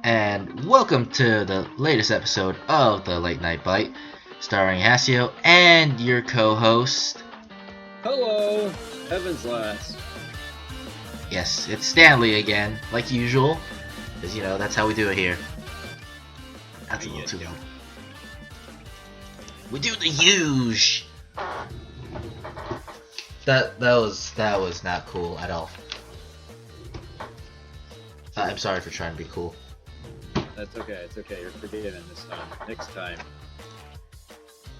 and welcome to the latest episode of the Late Night Byte, starring Hasio and your co-host. Hello, Heaven's Last. Yes, it's Stanley again, like usual, because that's how we do it here. That's a little too long. We do the huge. That was not cool at all. I'm sorry for trying to be cool. That's okay. It's okay. You're forgiven this time. Next time,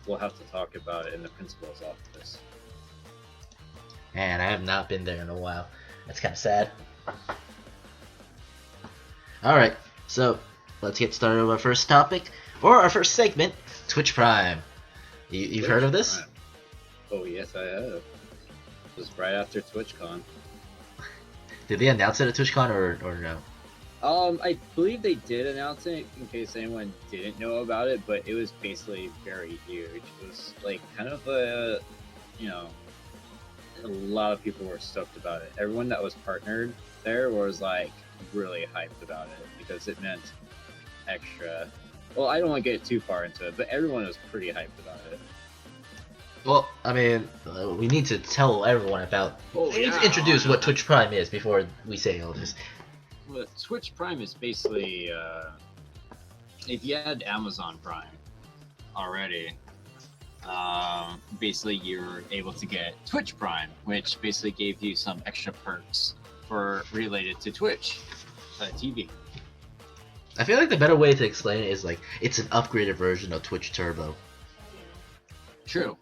we'll have to talk about it in the principal's office. Man, I have not been there in a while. That's kind of sad. Alright, so let's get started with our first topic, or our first segment, Twitch Prime. You've heard of this? Prime. Oh, yes, I have. It was right after TwitchCon. Did they announce it at TwitchCon or no? I believe they did announce it in case anyone didn't know about it, but it was basically very huge. It was like kind of a lot of people were stoked about it. Everyone that was partnered there was like really hyped about it because it meant extra. Well, I don't want to get too far into it, but everyone was pretty hyped about it. Well, I mean, we need to tell everyone about. We need to introduce what Twitch Prime is before we say all this. Well, Twitch Prime is basically if you had Amazon Prime already, basically you're able to get Twitch Prime, which basically gave you some extra perks for related to Twitch TV. I feel like the better way to explain it is like it's an upgraded version of Twitch Turbo. True.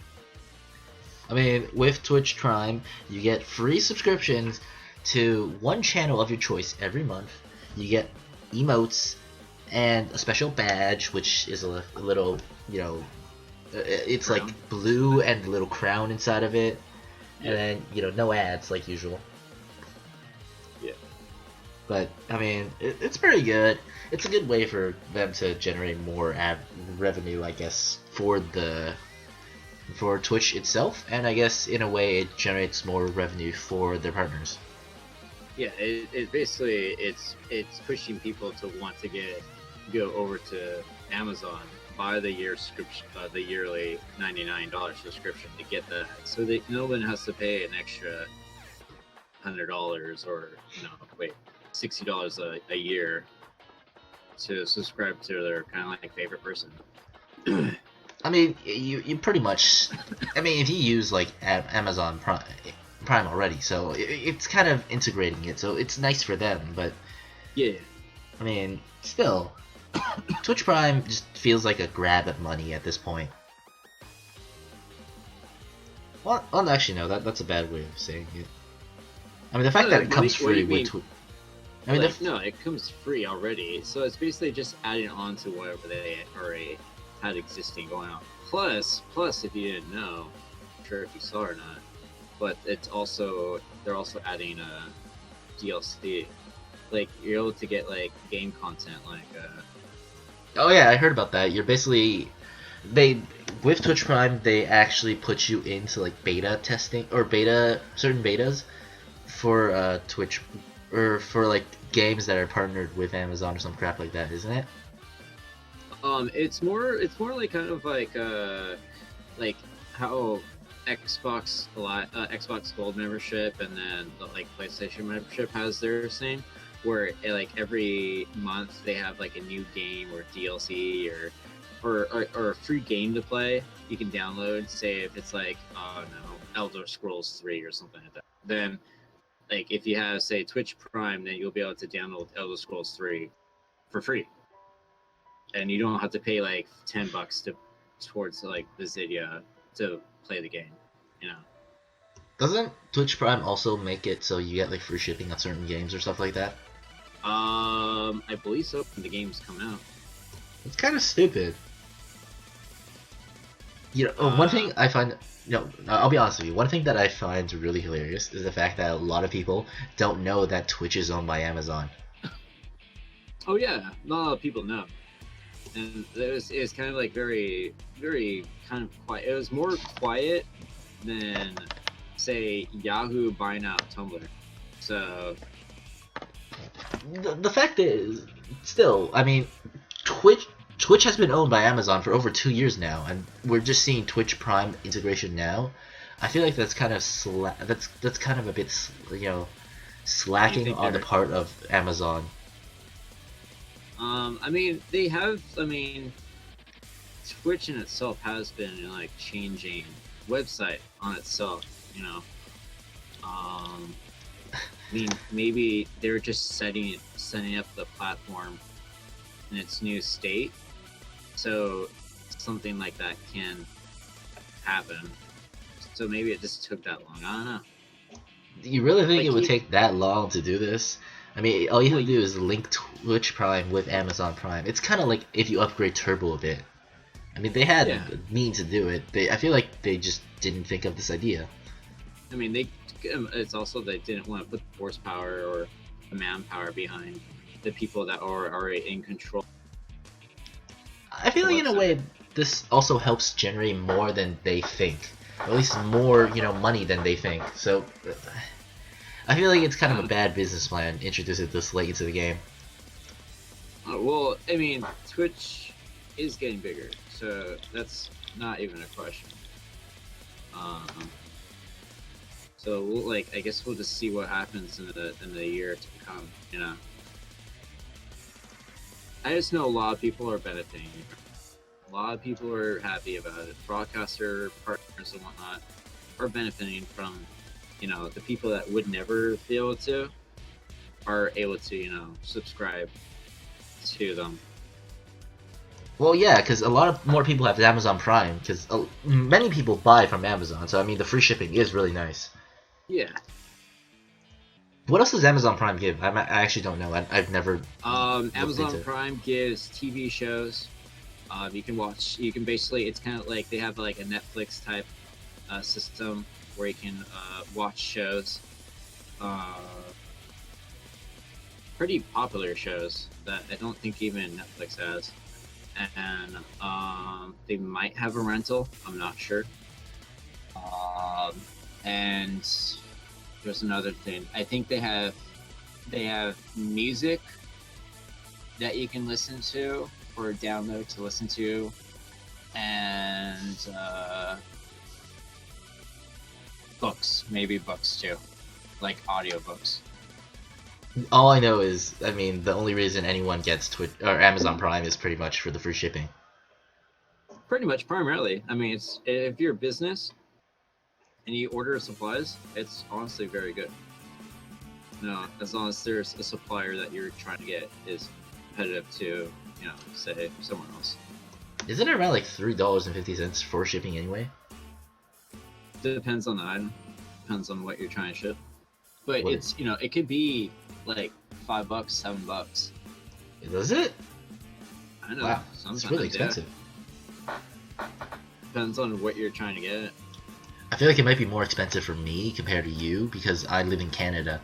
I mean, with Twitch Prime, you get free subscriptions to one channel of your choice every month. You get emotes and a special badge, which is a little, it's crown. like blue and a little crown inside of it. Yeah. And then, no ads like usual. Yeah. But, I mean, it's pretty good. It's a good way for them to generate more ad revenue, I guess, for Twitch itself, and I guess in a way it generates more revenue for their partners. Yeah, it basically it's pushing people to want to go over to Amazon, buy the yearly $99 subscription to get that, so that no one has to pay an extra $100 or $60 a year to subscribe to their kind of like favorite person. I mean, you pretty much. I mean, if you use like Amazon Prime already, so it's kind of integrating it, so it's nice for them. But yeah, I mean, still, Twitch Prime just feels like a grab at money at this point. Well, actually, no, that's a bad way of saying it. I mean, the fact that it comes free with Twitch. I mean, no, it comes free already, so it's basically just adding on to whatever they already had existing going on. Plus, if you didn't know, I'm sure if you saw or not, but they're also adding a DLC. Like you're able to get like game content, like. Oh yeah, I heard about that. You're basically with Twitch Prime, they actually put you into like beta testing or certain betas for Twitch or for like games that are partnered with Amazon or some crap like that, isn't it? It's more like kind of like how Xbox Gold membership and then like PlayStation membership has their same, where like every month they have like a new game or DLC or a free game to play you can download. Say if it's like Elder Scrolls 3 or something like that. Then like if you have say Twitch Prime, then you'll be able to download Elder Scrolls 3 for free. And you don't have to pay like $10 towards like the Zydia to play the game, Doesn't Twitch Prime also make it so you get like free shipping on certain games or stuff like that? I believe so when the games come out. It's kind of stupid. One thing I find, I'll be honest with you. One thing that I find really hilarious is the fact that a lot of people don't know that Twitch is owned by Amazon. Oh yeah, not a lot of people know. And it was kind of like very, very kind of quiet. It was more quiet than, say, Yahoo buying out Tumblr. So the fact is, still, I mean, Twitch has been owned by Amazon for over 2 years now, and we're just seeing Twitch Prime integration now. I feel like that's kind of that's kind of a bit slacking on the part of Amazon. I mean, they have. I mean, Twitch in itself has been like changing website on itself. You know, I mean, maybe they're just setting up the platform in its new state, so something like that can happen. So maybe it just took that long. I don't know. Do you really think it would take that long to do this? I mean, all you have to do is link Twitch Prime with Amazon Prime. It's kind of like if you upgrade Turbo a bit. I mean, they had a means to do it. I feel like they just didn't think of this idea. I mean, it's also they didn't want to put horsepower or manpower behind the people that are already in control. I feel like in a way, this also helps generate more than they think. Or at least more, money than they think. So, I feel like it's kind of a bad business plan, introduce it this late into the game. Well, I mean, Twitch is getting bigger, so that's not even a question. So I guess we'll just see what happens in the year to come. I just know a lot of people are benefiting. A lot of people are happy about it. Broadcaster partners and whatnot are benefiting from, the people that would never be able to are able to, subscribe to them. Well, yeah, because a lot of more people have Amazon Prime, because many people buy from Amazon, so I mean the free shipping is really nice. Yeah. What else does Amazon Prime give? I actually don't know. I've never. Amazon Prime gives TV shows. You can watch. You can basically. It's kind of like they have like a Netflix type system where you can watch shows. Pretty popular shows that I don't think even Netflix has. And they might have a rental. I'm not sure. And there's another thing. I think they have music that you can listen to or download to listen to, and books, maybe books too, like audiobooks. All I know is, I mean, the only reason anyone gets Twitch or Amazon Prime is pretty much for the free shipping. Pretty much, primarily. I mean, it's if you're a business and you order supplies, it's honestly very good. As long as there's a supplier that you're trying to get is competitive to, say someone else. Isn't it around like $3.50 for shipping anyway? Depends on the item. Depends on what you're trying to ship. But it's it could be like $5, $7. Does it? I know. Wow, it's really expensive. Depends on what you're trying to get. I feel like it might be more expensive for me compared to you because I live in Canada.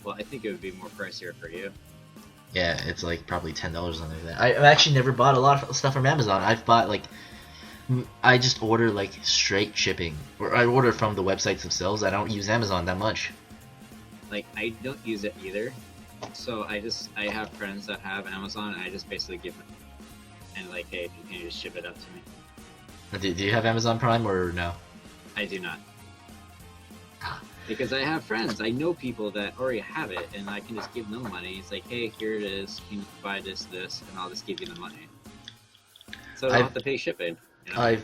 Well, I think it would be more pricier for you. Yeah, it's like probably $10 under that. I've actually never bought a lot of stuff from Amazon. I've bought I just order like straight shipping, or I order from the websites themselves. I don't use Amazon that much. Like I don't use it either, so I have friends that have Amazon, and I just basically give them, and like, hey, can you just ship it up to me? Do you have Amazon Prime or no? I do not. Because I have friends, I know people that already have it, and I can just give them money. It's like, hey, here it is. Can you buy this, and I'll just give you the money. So I don't have to pay shipping. I've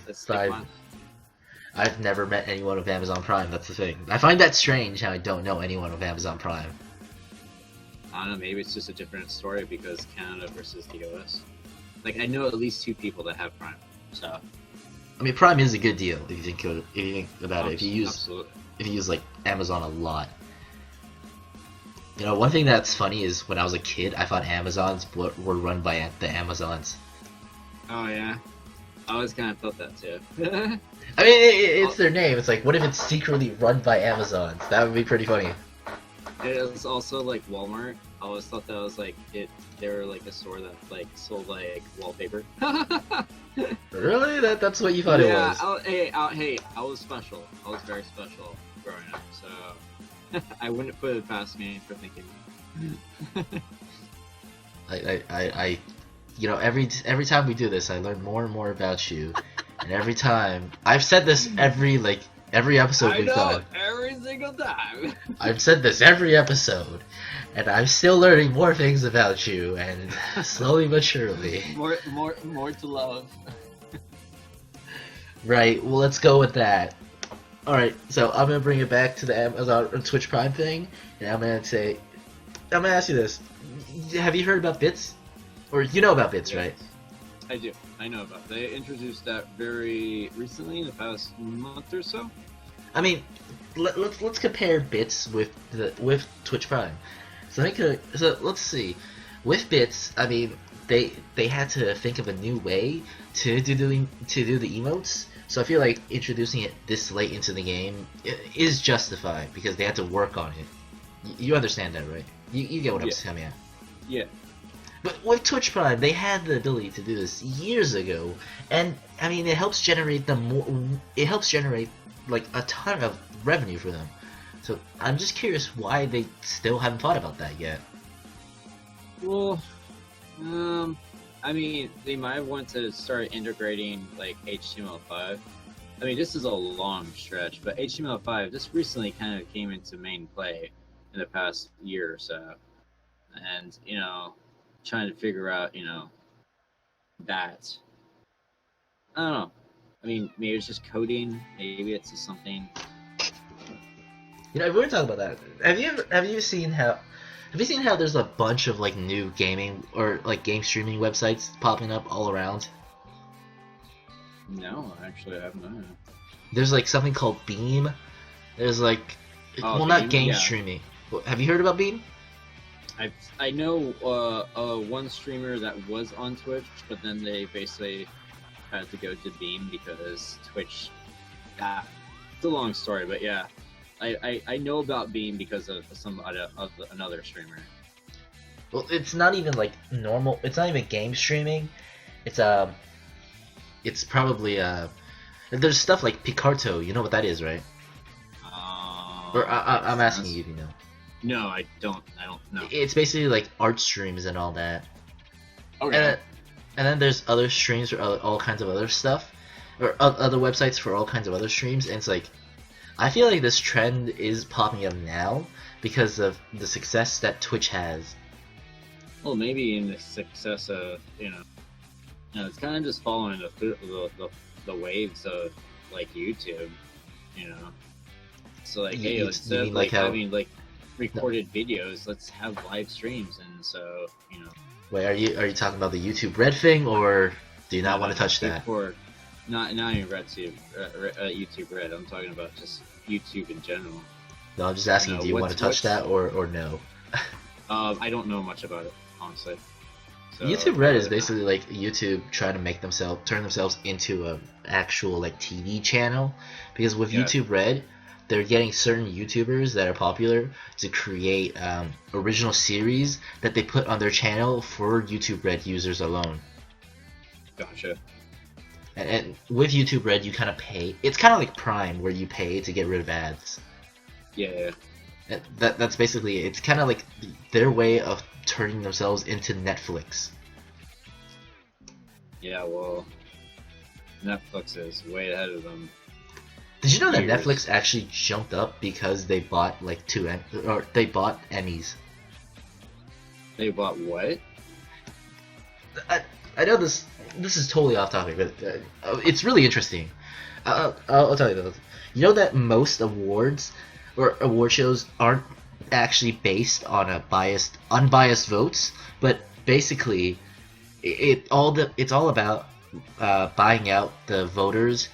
never met anyone with Amazon Prime. That's the thing. I find that strange how I don't know anyone with Amazon Prime. I don't know. Maybe it's just a different story because Canada versus the US. Like I know at least 2 people that have Prime. So. I mean, Prime is a good deal if you think about it. If you use like Amazon a lot. One thing that's funny is when I was a kid, I thought Amazons were run by the Amazons. Oh yeah, I always kind of felt that too. I mean, it's their name. It's like, what if it's secretly run by Amazons? That would be pretty funny. It was also like Walmart. I always thought that was like it. They were like a store that like sold like wallpaper. Really? That's what you thought it was? Yeah. Hey, I was special. I was very special growing up. So I wouldn't put it past me for thinking. I you know, every time we do this, I learn more and more about you, and every time I've said this every episode we've done. Every single time. I've said this every episode, and I'm still learning more things about you, and slowly but surely. More to love. Right. Well, let's go with that. All right. So I'm gonna bring it back to the Amazon or Twitch Prime thing, and I'm gonna ask you this: have you heard about Bits, or you know about Bits, right? I do. I know about it. They introduced that very recently, in the past month or so. I mean, let's compare Bits with Twitch Prime. So let's see. With Bits, I mean, they had to think of a new way to do the emotes. So I feel like introducing it this late into the game is justified because they had to work on it. You understand that, right? You get what I'm coming at. Yeah. But with Twitch Prime, they had the ability to do this years ago, and I mean, it helps generate like a ton of revenue for them. So I'm just curious why they still haven't thought about that yet. Well, I mean, they might want to start integrating like HTML5. I mean, this is a long stretch, but HTML5 just recently kind of came into main play in the past year or so, and trying to figure out that. I don't know. I mean, maybe it's just coding. Maybe it's just something. You know, if we're talking about that, have you seen how there's a bunch of like new gaming or like game streaming websites popping up all around? No, actually, I haven't known. There's like something called Beam. There's like, Beam, not game streaming. Have you heard about Beam? I know one streamer that was on Twitch, but then they basically had to go to Beam because Twitch. It's a long story, but yeah. I know about Beam because of another streamer. Well, it's not even like normal. It's not even game streaming. It's probably there's stuff like Picarto. You know what that is, right? Or I'm asking you if you know. No, I don't know. It's basically like art streams and all that. Okay. And then there's other streams for all kinds of other stuff, or other websites for all kinds of other streams, and it's like. I feel like this trend is popping up now because of the success that Twitch has. Well, maybe in the success of it's kind of just following the waves of like YouTube, So like, hey, instead of like having like recorded videos, let's have live streams, and so Wait, are you talking about the YouTube Red thing, or do you not want to touch that? Not even YouTube Red. I'm talking about just YouTube in general. No, I'm just asking. Do you want to touch that or no? I don't know much about it, honestly. So, YouTube Red is basically like YouTube trying to turn themselves into a actual like TV channel, because with YouTube Red, they're getting certain YouTubers that are popular to create original series that they put on their channel for YouTube Red users alone. Gotcha. And with YouTube Red, you kind of pay. It's kind of like Prime, where you pay to get rid of ads. Yeah. And that's basically it. It's kind of like their way of turning themselves into Netflix. Yeah, well, Netflix is way ahead of them. Did you know that Netflix actually jumped up because they bought like they bought Emmys? They bought what? I know this is totally off topic, but it's really interesting. I'll tell you this. You know that most awards or award shows aren't actually based on unbiased votes, but basically it's all about buying out the voters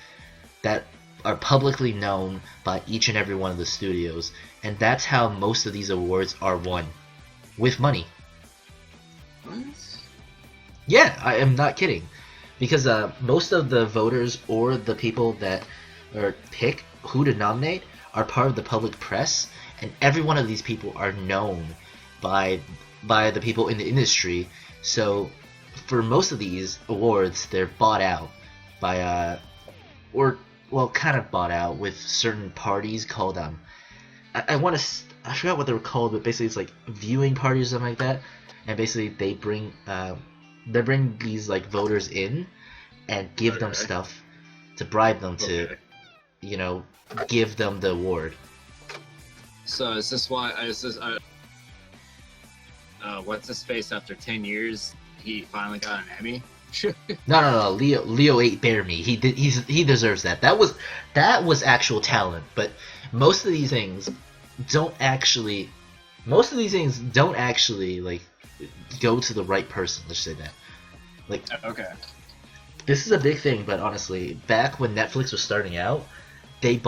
that are publicly known by each and every one of the studios, and that's how most of these awards are won, with money. What? Yeah, I am not kidding, because most of the voters or the people that pick who to nominate are part of the public press, and every one of these people are known by the people in the industry. So for most of these awards, they're bought out by kind of bought out with certain parties called I want to I forgot what they were called, but basically it's like viewing parties or something like that, and basically they bring these like voters in and give them stuff to bribe them to, you know, give them the award. So is this why? Is this what's his face? After 10 years, he finally got an Emmy. No. Leo ate bear meat. He deserves that. That was actual talent. But most of these things don't actually like go to the right person. Let's say that. Like, okay. This is a big thing, but honestly, back when Netflix was starting out, they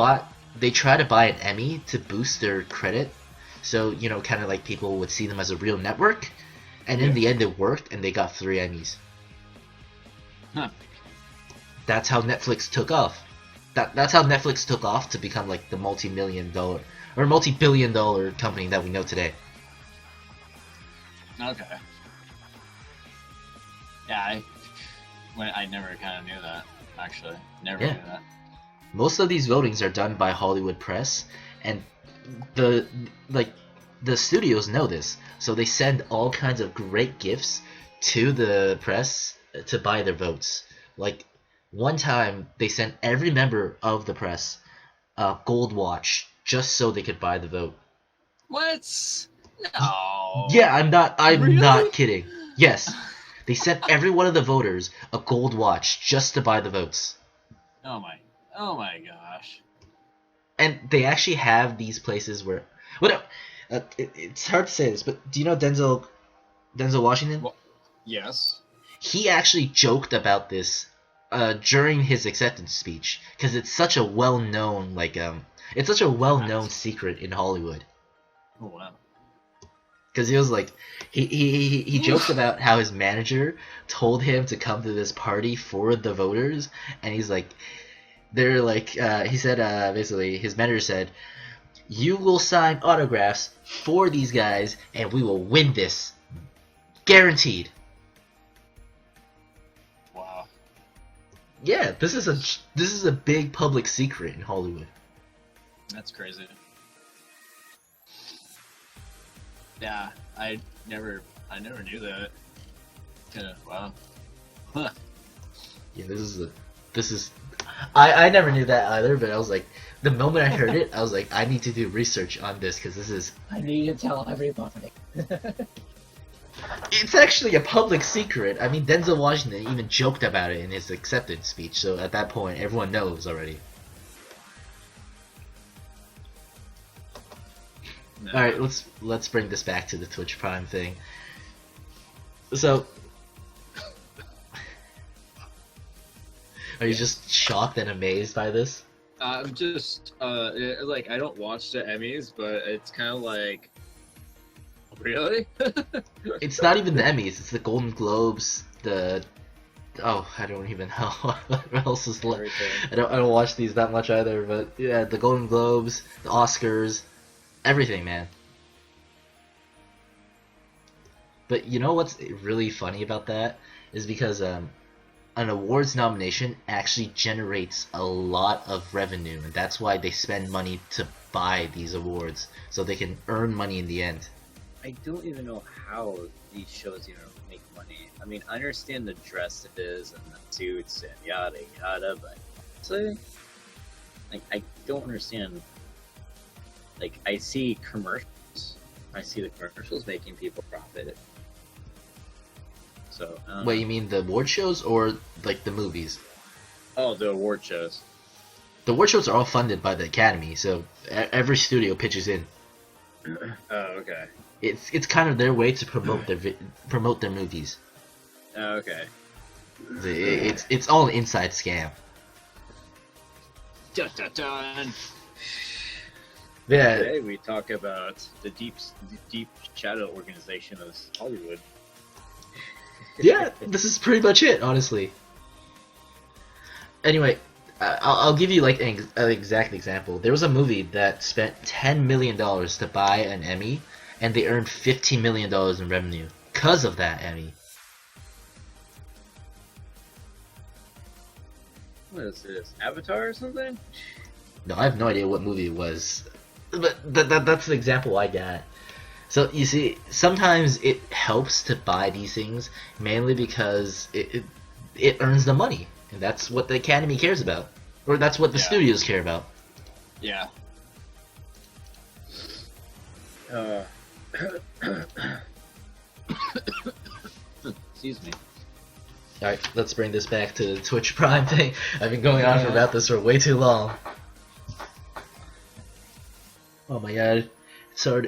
tried to buy an Emmy to boost their credit, so you know, kind of like people would see them as a real network, and in the end, it worked, and they got 3 Emmys. Huh. That's how Netflix took off. That's how Netflix took off to become like the multi-billion-dollar company that we know today. Okay. Yeah, I never kind of knew that. Actually, never knew that. Most of these votings are done by Hollywood press, and the studios know this, so they send all kinds of great gifts to the press to buy their votes. Like, one time they sent every member of the press a gold watch just so they could buy the vote. What? No. Yeah, I'm Really? not kidding. Yes. They sent every one of the voters a gold watch just to buy the votes. Oh my gosh. And they actually have these places where... Well, no, it's hard to say this, but do you know Denzel Washington? Well, yes. He actually joked about this during his acceptance speech, because it's such a well-known secret in Hollywood. Oh wow. Because he was like, he joked about how his manager told him to come to this party for the voters, and he's like, they're like, he said, basically, his manager said, "You will sign autographs for these guys, and we will win this, guaranteed." Wow. Yeah, this is a big public secret in Hollywood. That's crazy. Yeah, I never knew that. Wow. Huh. Yeah, I never knew that either, but I was like, the moment I heard it, I was like, I need to do research on this, because this is... I need to tell everybody. It's actually a public secret. I mean, Denzel Washington even joked about it in his acceptance speech, so at that point, everyone knows already. No. Alright, let's bring this back to the Twitch Prime thing. So... Are you just shocked and amazed by this? I'm just like, I don't watch the Emmys, but it's kind of like, really? It's not even the Emmys, it's the Golden Globes, I don't even know what else is left. I don't watch these that much either, but yeah, the Golden Globes, the Oscars, everything, man. But you know what's really funny about that is because an awards nomination actually generates a lot of revenue, and that's why they spend money to buy these awards, so they can earn money in the end. I don't even know how these shows make money. I mean, I understand the dresses and the suits and yada yada, but so, like, I don't understand. Like, I see commercials. I see the commercials making people profit. So, Wait, you mean the award shows or like the movies? Oh, the award shows. The award shows are all funded by the Academy, so every studio pitches in. Oh, okay. It's kind of their way to promote their movies. Oh, okay. It's all an inside scam. Dun, dun, dun. Yeah. Today we talk about the deep shadow organization of Hollywood. Yeah, this is pretty much it, honestly. Anyway, I'll give you like an exact example. There was a movie that spent $10 million to buy an Emmy, and they earned $15 million in revenue because of that Emmy. What is this? Avatar or something? No, I have no idea what movie it was. that's the example I got. So you see, sometimes it helps to buy these things mainly because it earns the money, and that's what the Academy cares about, or that's what the studios care about. Yeah. Excuse me. Alright, let's bring this back to the Twitch Prime thing. I've been going on about this for way too long. Oh my god.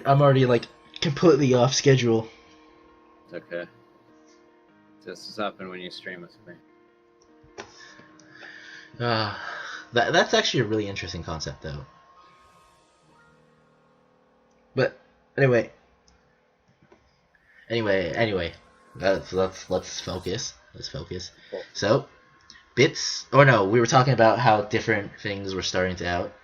I'm already like completely off schedule. It's okay. This has happened when you stream with me. That's actually a really interesting concept though. But anyway. Let's focus. Let's focus. Cool. So, bits. Oh no, we were talking about how different things were starting to out.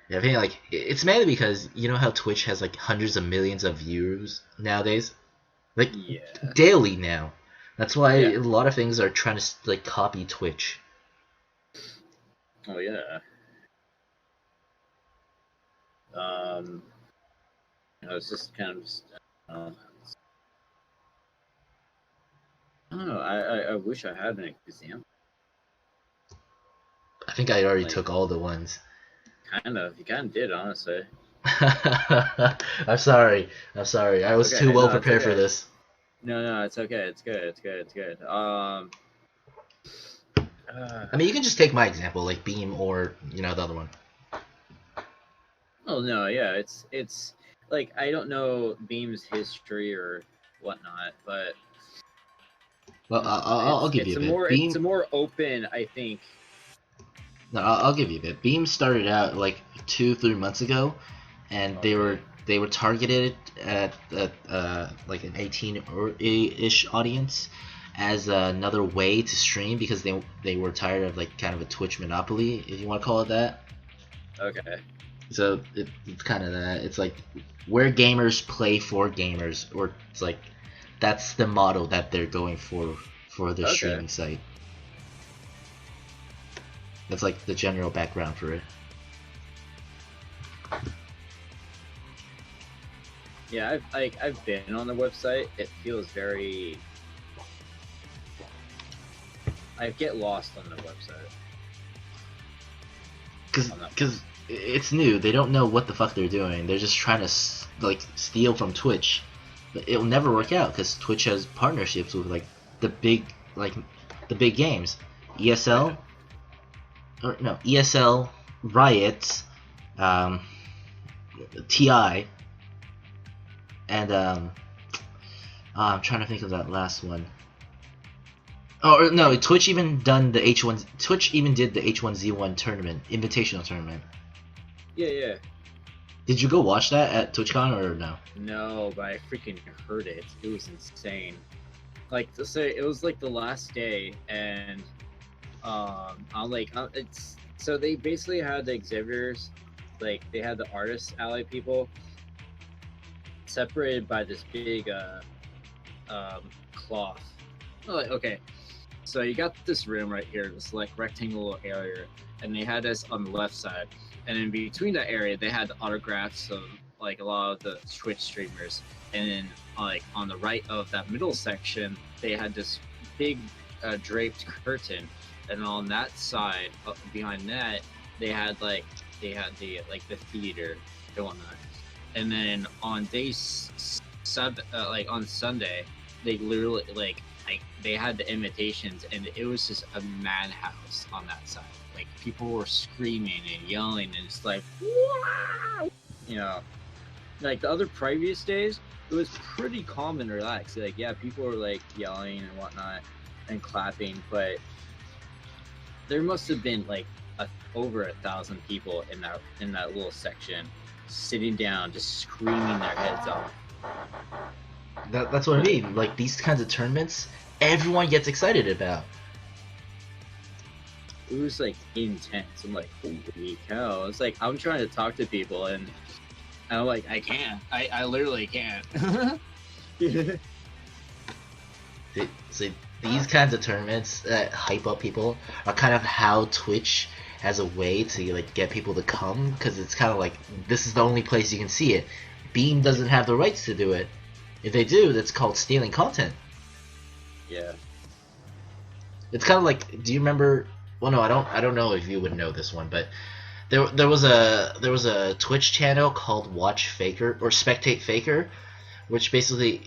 Yeah, I think like it's mainly because you know how Twitch has like hundreds of millions of views nowadays, like daily now. That's why a lot of things are trying to like copy Twitch. Oh yeah. I was just kind of. I don't know. I wish I had an example. I think I already took all the ones. Kind of. You kind of did, honestly. I'm sorry. I was too well prepared for this. No, it's okay. It's good. I mean, you can just take my example, like Beam or the other one. Oh no, yeah, it's like I don't know Beam's history or whatnot, but well, I'll give you a bit. It's a more open, I think. No, I'll give you a bit. Beam started out like 2-3 months ago, and they were targeted at like an 18-ish audience as another way to stream because they were tired of like kind of a Twitch monopoly, if you want to call it that. Okay. So it's kind of that. It's like where gamers play for gamers, or it's like that's the model that they're going for their streaming site. That's like the general background for it. Yeah, I've been on the website. It feels very. I get lost on the website. Because it's new. They don't know what the fuck they're doing. They're just trying to like steal from Twitch. But it'll never work out because Twitch has partnerships with like the big games, ESL, or no ESL, Riot, TI, and I'm trying to think of that last one. Oh no, Twitch even did the H1Z1 tournament, invitational tournament. Yeah. Did you go watch that at TwitchCon or no? No, but I freaking heard it. It was insane. Like to say, it was like the last day, and it's so they basically had the exhibitors, like they had the artists ally people separated by this big cloth. Like, okay, so you got this room right here, this like rectangular area, and they had us on the left side. And in between that area, they had the autographs of like a lot of the Twitch streamers. And then like on the right of that middle section, they had this big draped curtain. And on that side, behind that, they had the theater and whatnot. And then on on Sunday, they literally they had the invitations, and it was just a madhouse on that side. Like people were screaming and yelling, and it's like, wow! Like the other previous days, it was pretty calm and relaxed. Like people were like yelling and whatnot and clapping, but there must have been like over 1,000 people in that little section, sitting down, just screaming their heads off. That's what I mean. Like these kinds of tournaments, everyone gets excited about. It was like intense. I'm like, holy cow! It's like I'm trying to talk to people, and I'm like, I can't. I literally can't. See, these kinds of tournaments that hype up people are kind of how Twitch has a way to like get people to come, because it's kind of like this is the only place you can see it. Beam doesn't have the rights to do it. If they do, that's called stealing content. Yeah. It's kind of like, do you remember? Well, no, I don't know if you would know this one, but there was a Twitch channel called Watch Faker or Spectate Faker, which basically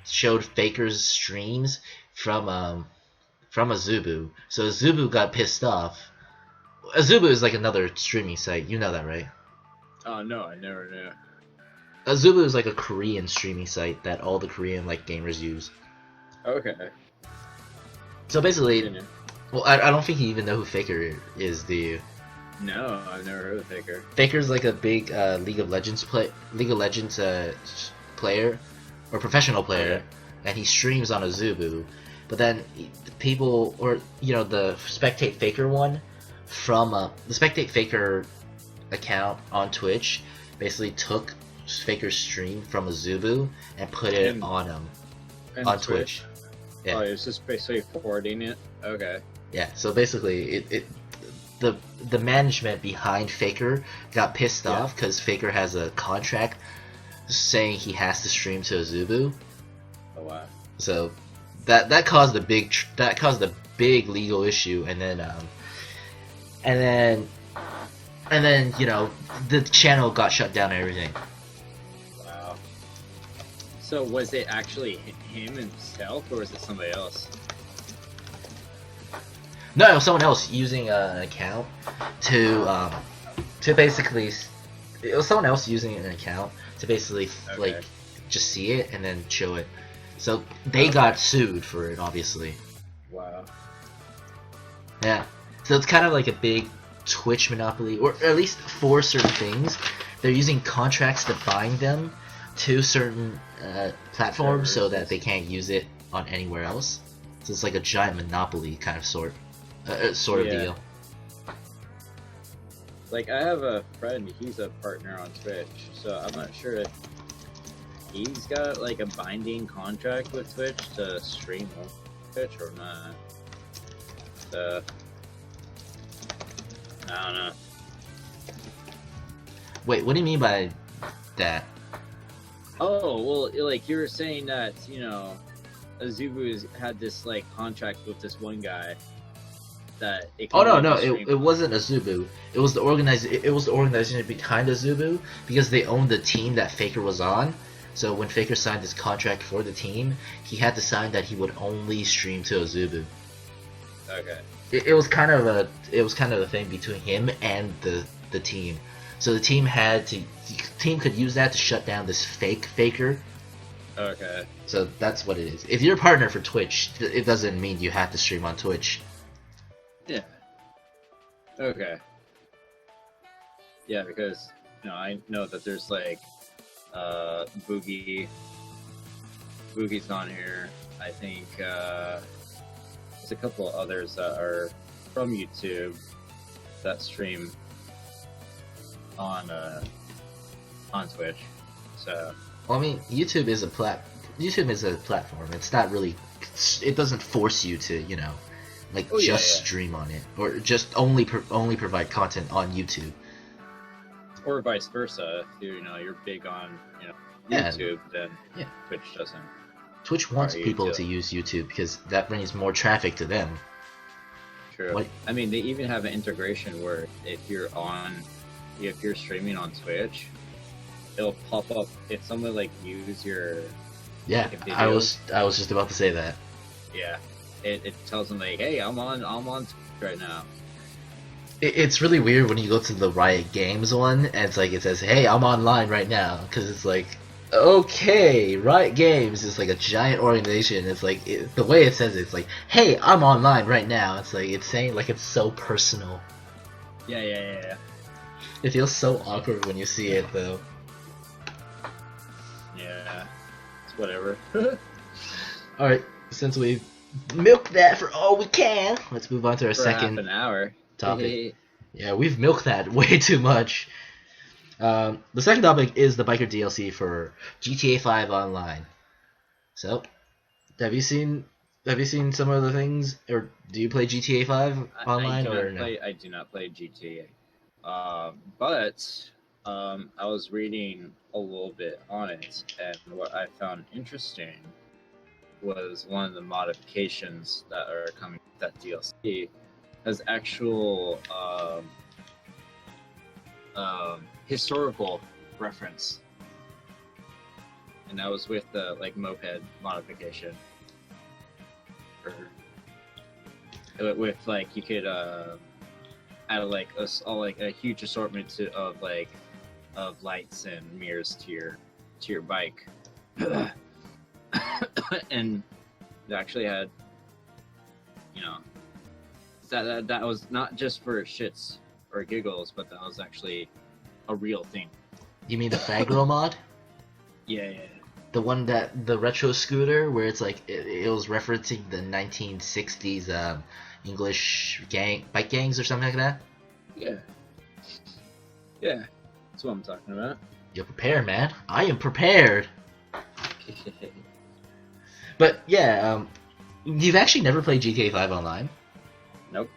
showed Faker's streams from Azubu. So Azubu got pissed off. Azubu is like another streaming site. You know that, right? Oh no, I never knew. Azubu is like a Korean streaming site that all the Korean like gamers use. Okay. So basically, Continue. well, I don't think you even know who Faker is, do you? No, I've never heard of Faker. Faker's like a big League of Legends player or professional player, Okay. and he streams on Azubu. But then people, or you know, the Spectate Faker one from the Spectate Faker account on Twitch basically took Faker's stream from Azubu and put it And- on And on Twitch. Yeah. Oh, it's just basically forwarding it. Okay. Yeah, so basically, the management behind Faker got pissed Yeah. off because Faker has a contract saying he has to stream to Azubu. Oh wow. So that caused a big legal issue, and then you know the channel got shut down and everything. Wow. So was it actually him himself, or was it somebody else? No, it was someone else using an account to basically. It was someone else using an account to basically Okay. like just see it and then show it. So they got sued for it, obviously. Wow. Yeah. So it's kind of like a big Twitch monopoly, or at least for certain things, they're using contracts to bind them to certain platforms so that they can't use it on anywhere else. So it's like a giant monopoly kind of sort of Yeah. deal. Like I have a friend, he's a partner on Twitch, so I'm not sure if he's got like a binding contract with Twitch to stream on Twitch or not. So I don't know. Wait, what do you mean by that? Oh well, like you were saying that Azubu's had this like contract with this one guy that. It Oh can no, only no, stream- it wasn't Azubu. It was the organization behind Azubu, because they owned the team that Faker was on. So when Faker signed his contract for the team, he had to sign that he would only stream to Azubu. Okay. It was kind of a thing between him and the team. So the team could use that to shut down this Faker. Okay. So that's what it is. If you're a partner for Twitch, it doesn't mean you have to stream on Twitch. Yeah. Okay. Yeah, because I know that there's like Boogie's on here. I think there's a couple of others that are from YouTube that stream on Twitch. So Well, I mean, YouTube is a platform. It's not really. It doesn't force you to, Oh, yeah, just yeah. stream on it, or just only provide content on YouTube. or vice versa. If you're big on Yeah. YouTube, then Yeah. Twitch doesn't. Twitch wants Or people YouTube. to use YouTube because that brings more traffic to them. True. What- I mean, they even have an integration where if you're streaming on Twitch, it'll pop up if someone like use your Yeah, Like a video. I was just about to say that. yeah. It tells them like, hey, I'm on Twitch right now. It's really weird when you go to the Riot Games one, and it's like it says, "Hey, I'm online right now," because it's like, okay, Riot Games is like a giant organization. It's like the way it says it's like, "Hey, I'm online right now." It's like it's saying like it's so personal. Yeah. It feels so awkward when you see it though. Yeah. It's whatever. All right, since we've milked that for all we can, let's move on to our For half second an hour. topic. Yeah, we've milked that way too much. The second topic is the biker DLC for GTA 5 Online. So, have you seen have you seen some of the things, or do you play GTA 5 online or no? I do not play GTA. But I was reading a little bit on it, and what I found interesting was one of the modifications that are coming with that DLC has actual historical reference, and that was with the like moped modification. Or with like you could add like a huge assortment of lights and mirrors to your bike, and it actually had, you know, that was not just for shits or giggles, but that was actually a real thing. You mean the Fagro mod? Yeah. The one the retro scooter where it's like it was referencing the 1960s English bike gangs or something like that? Yeah, that's what I'm talking about. You're prepared, man. I am prepared. But yeah, you've actually never played GTA 5 online? Nope.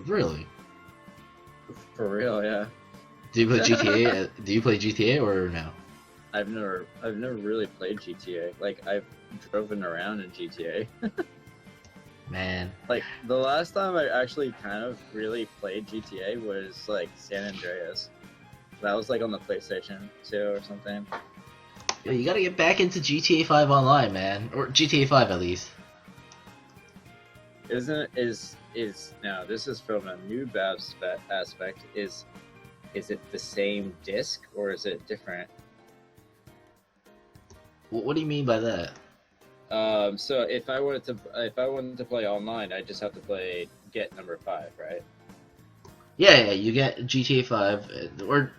Really? For real, yeah. Do you play GTA? Do you play GTA or no? I've never really played GTA. Like, I've driven around in GTA. Man. Like, the last time I actually kind of really played GTA was like San Andreas. That was like on the PlayStation 2 or something. Yeah, you gotta get back into GTA 5 online, man, or GTA 5 at least. Now this is from a noob aspect. Is it the same disc or is it different? What do you mean by that? So if I wanted to play online, I just have to get number 5, right? Yeah, you get GTA 5, or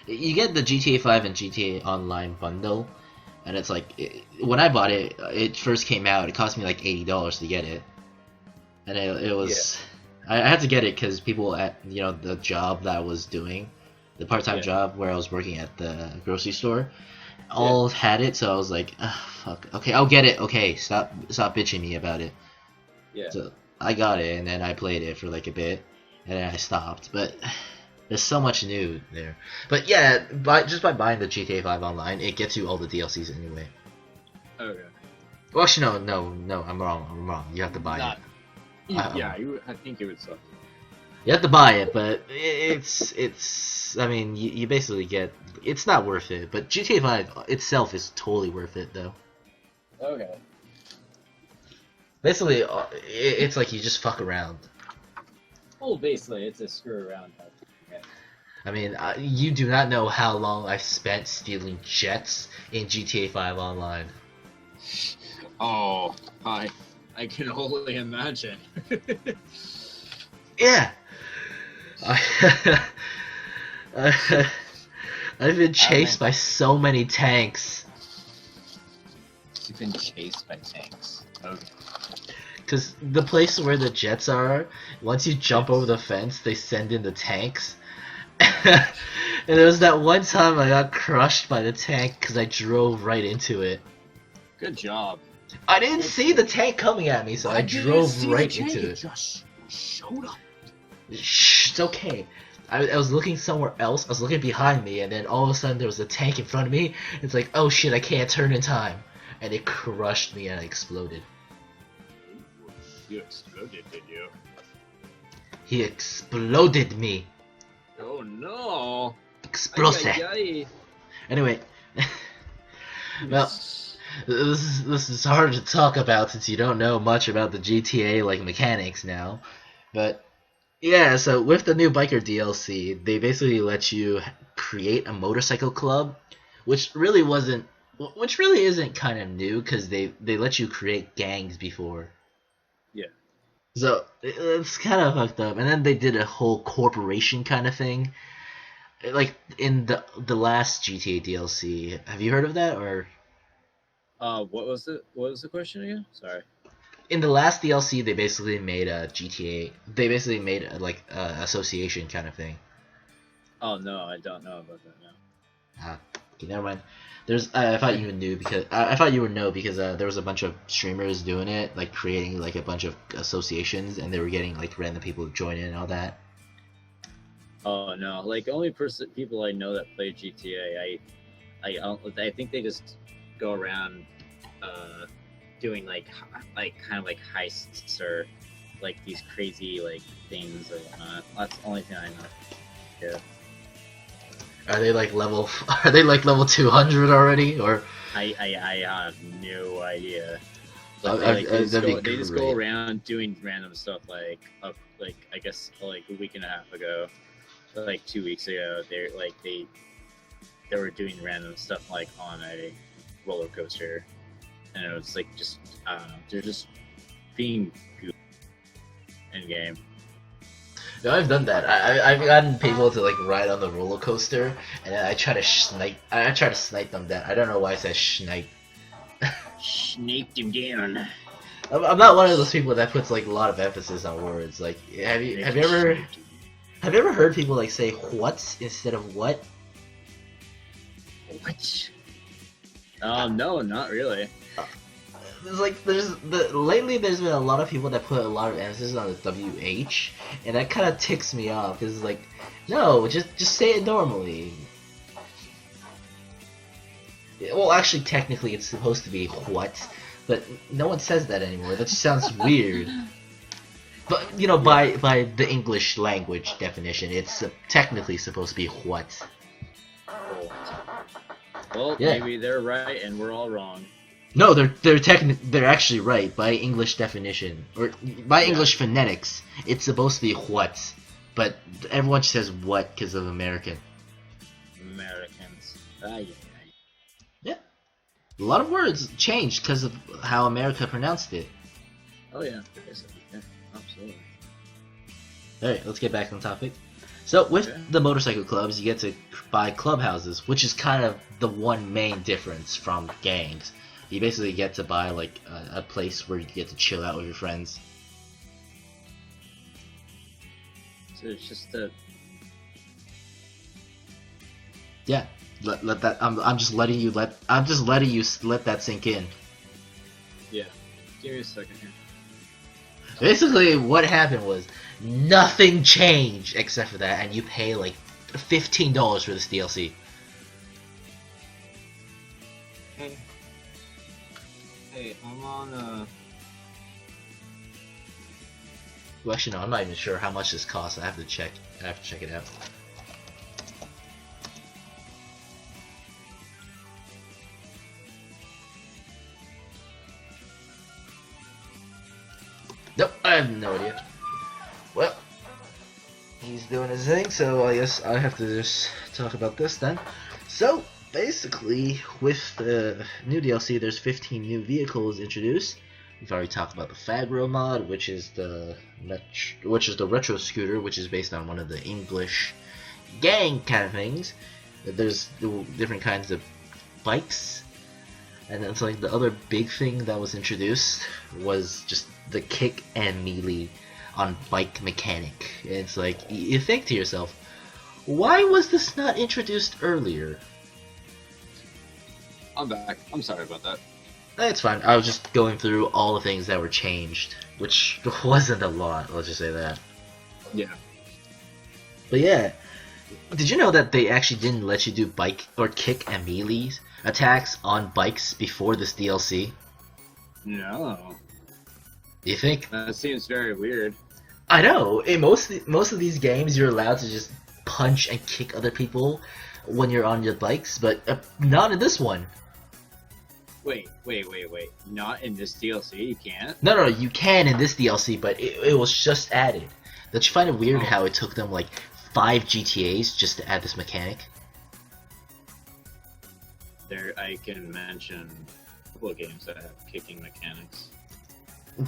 you get the GTA 5 and GTA Online bundle, and it's like when I bought it, it first came out. It cost me like $80 to get it, and it was I had to get it because people at the job that I was doing, the part-time job where I was working at the grocery store, all had it. So I was like, fuck. Okay, I'll get it. Okay, stop bitching me about it. Yeah. So I got it, and then I played it for like a bit, and then I stopped. But there's so much new there. But yeah, just by buying the GTA 5 online, it gets you all the DLCs anyway. Okay. Well, actually, no, I'm wrong. You have to buy it. I think it would suck. You have to buy it, but it's. I mean, you basically get. It's not worth it, but GTA 5 itself is totally worth it, though. Okay. Basically, it's like you just fuck around. Well, basically, it's a screw around type thing. I mean, you do not know how long I've spent stealing jets in GTA 5 Online. Oh, I can only imagine. Yeah. I've been chased by so many tanks. You've been chased by tanks. Okay. Because the place where the jets are, once you jump over the fence, they send in the tanks. And there was that one time I got crushed by the tank because I drove right into it. Good job. I didn't see the tank coming at me, so I drove right into it. Just showed up. Shh, it's okay. I was looking somewhere else. I was looking behind me, and then all of a sudden there was a tank in front of me. It's like, oh shit, I can't turn in time. And it crushed me and I exploded. You exploded, did you? He exploded me. Oh no! Explosive. Ay, ay, ay. Anyway, well, this is hard to talk about since you don't know much about the GTA like mechanics now. But yeah, so with the new biker DLC, they basically let you create a motorcycle club, which really isn't kind of new because they let you create gangs before. Yeah. So it's kind of fucked up. And then they did a whole corporation kind of thing, like in the last GTA DLC. Have you heard of that or? What was the question again? Sorry. In the last DLC, they basically made a GTA. They basically made association kind of thing. Oh no, I don't know about that now. Okay, never mind. I thought you knew because I thought you would know because there was a bunch of streamers doing it, like creating like a bunch of associations, and they were getting like random people to join in and all that. Oh no, like only people I know that play GTA, I think they just go around doing like kind of like heists or like these crazy like things or whatnot. That's the only thing I know. Yeah. Are they like level? Are they like level 200 already, or? I have no idea. Oh, But they that'd just be go great. around doing random stuff like I guess like a week and a half ago, like 2 weeks ago, they were doing random stuff like on a roller coaster, and it was like just they're just being goofy in game. No, I've done that. I've gotten people to like ride on the roller coaster, and then I try to snipe. I try to snipe them down. I don't know why I said snipe. Snaked him down. I'm not one of those people that puts like a lot of emphasis on words. Like, have you ever heard people like say what instead of what? What? No, not really. Lately there's been a lot of people that put a lot of emphasis on the WH, and that kind of ticks me off. Cause it's like, no, just say it normally. Well, actually, technically, it's supposed to be what, but no one says that anymore. That just sounds weird. But you know, by the English language definition, it's technically supposed to be what. Well, Yeah. maybe they're right and we're all wrong. No, they're actually right by English definition or by English phonetics. It's supposed to be what, but everyone just says what because of American. Americans. Yeah, a lot of words changed because of how America pronounced it. Oh yeah, yeah, absolutely. All right, let's get back on topic. So with Okay. the motorcycle clubs, you get to buy clubhouses, which is kind of the one main difference from gangs. You basically get to buy like a place where you get to chill out with your friends. So it's just a Yeah, let that. I'm just letting you let that sink in. yeah. Give me a second here. Basically, what happened was nothing changed except for that, and you pay like $15 for this DLC. Hey, I'm on Well, actually, no, I'm not even sure how much this costs. I have to check it out. Nope, I have no idea. Well, he's doing his thing, so I guess I have to just talk about this then. So, basically, with the new DLC, there's 15 new vehicles introduced. We've already talked about the Fagro mod, which is the retro scooter, which is based on one of the English gang kind of things. There's different kinds of bikes, and then it's like the other big thing that was introduced was just the kick and melee on bike mechanic. And it's like you think to yourself, why was this not introduced earlier? I'm back. I'm sorry about that. It's fine. I was just going through all the things that were changed, which wasn't a lot, let's just say that. Yeah. But yeah, did you know that they actually didn't let you do bike or kick and melee attacks on bikes before this DLC? No. You think? That seems very weird. I know. In most of these games, you're allowed to just punch and kick other people when you're on your bikes, but not in this one. Wait. Not in this DLC, you can't? No, you can in this DLC, but it was just added. Don't you find it weird how it took them like 5 GTAs just to add this mechanic? There, I can mention a couple of games that have kicking mechanics.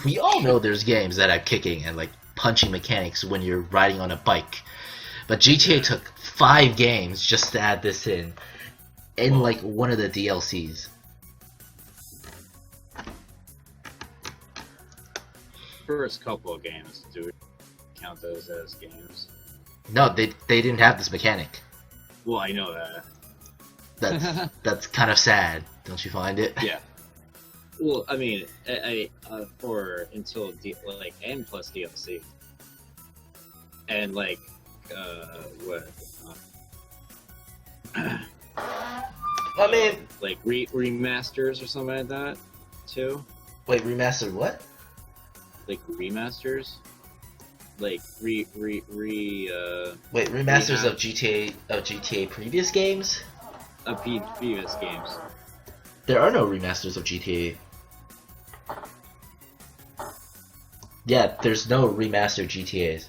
We all know there's games that have kicking and like punching mechanics when you're riding on a bike, but GTA took 5 games just to add this in like one of the DLCs. First couple of games do count those as games. No, they didn't have this mechanic. Well, I know that. that's kind of sad, don't you find it? Yeah. Well, I mean, I for until like and plus DLC, and like what? I mean, like remasters or something like that too. wait, remastered what? Like remasters, like Wait, remasters of GTA previous games? previous games. There are no remasters of GTA. Yeah, there's no remastered GTAs.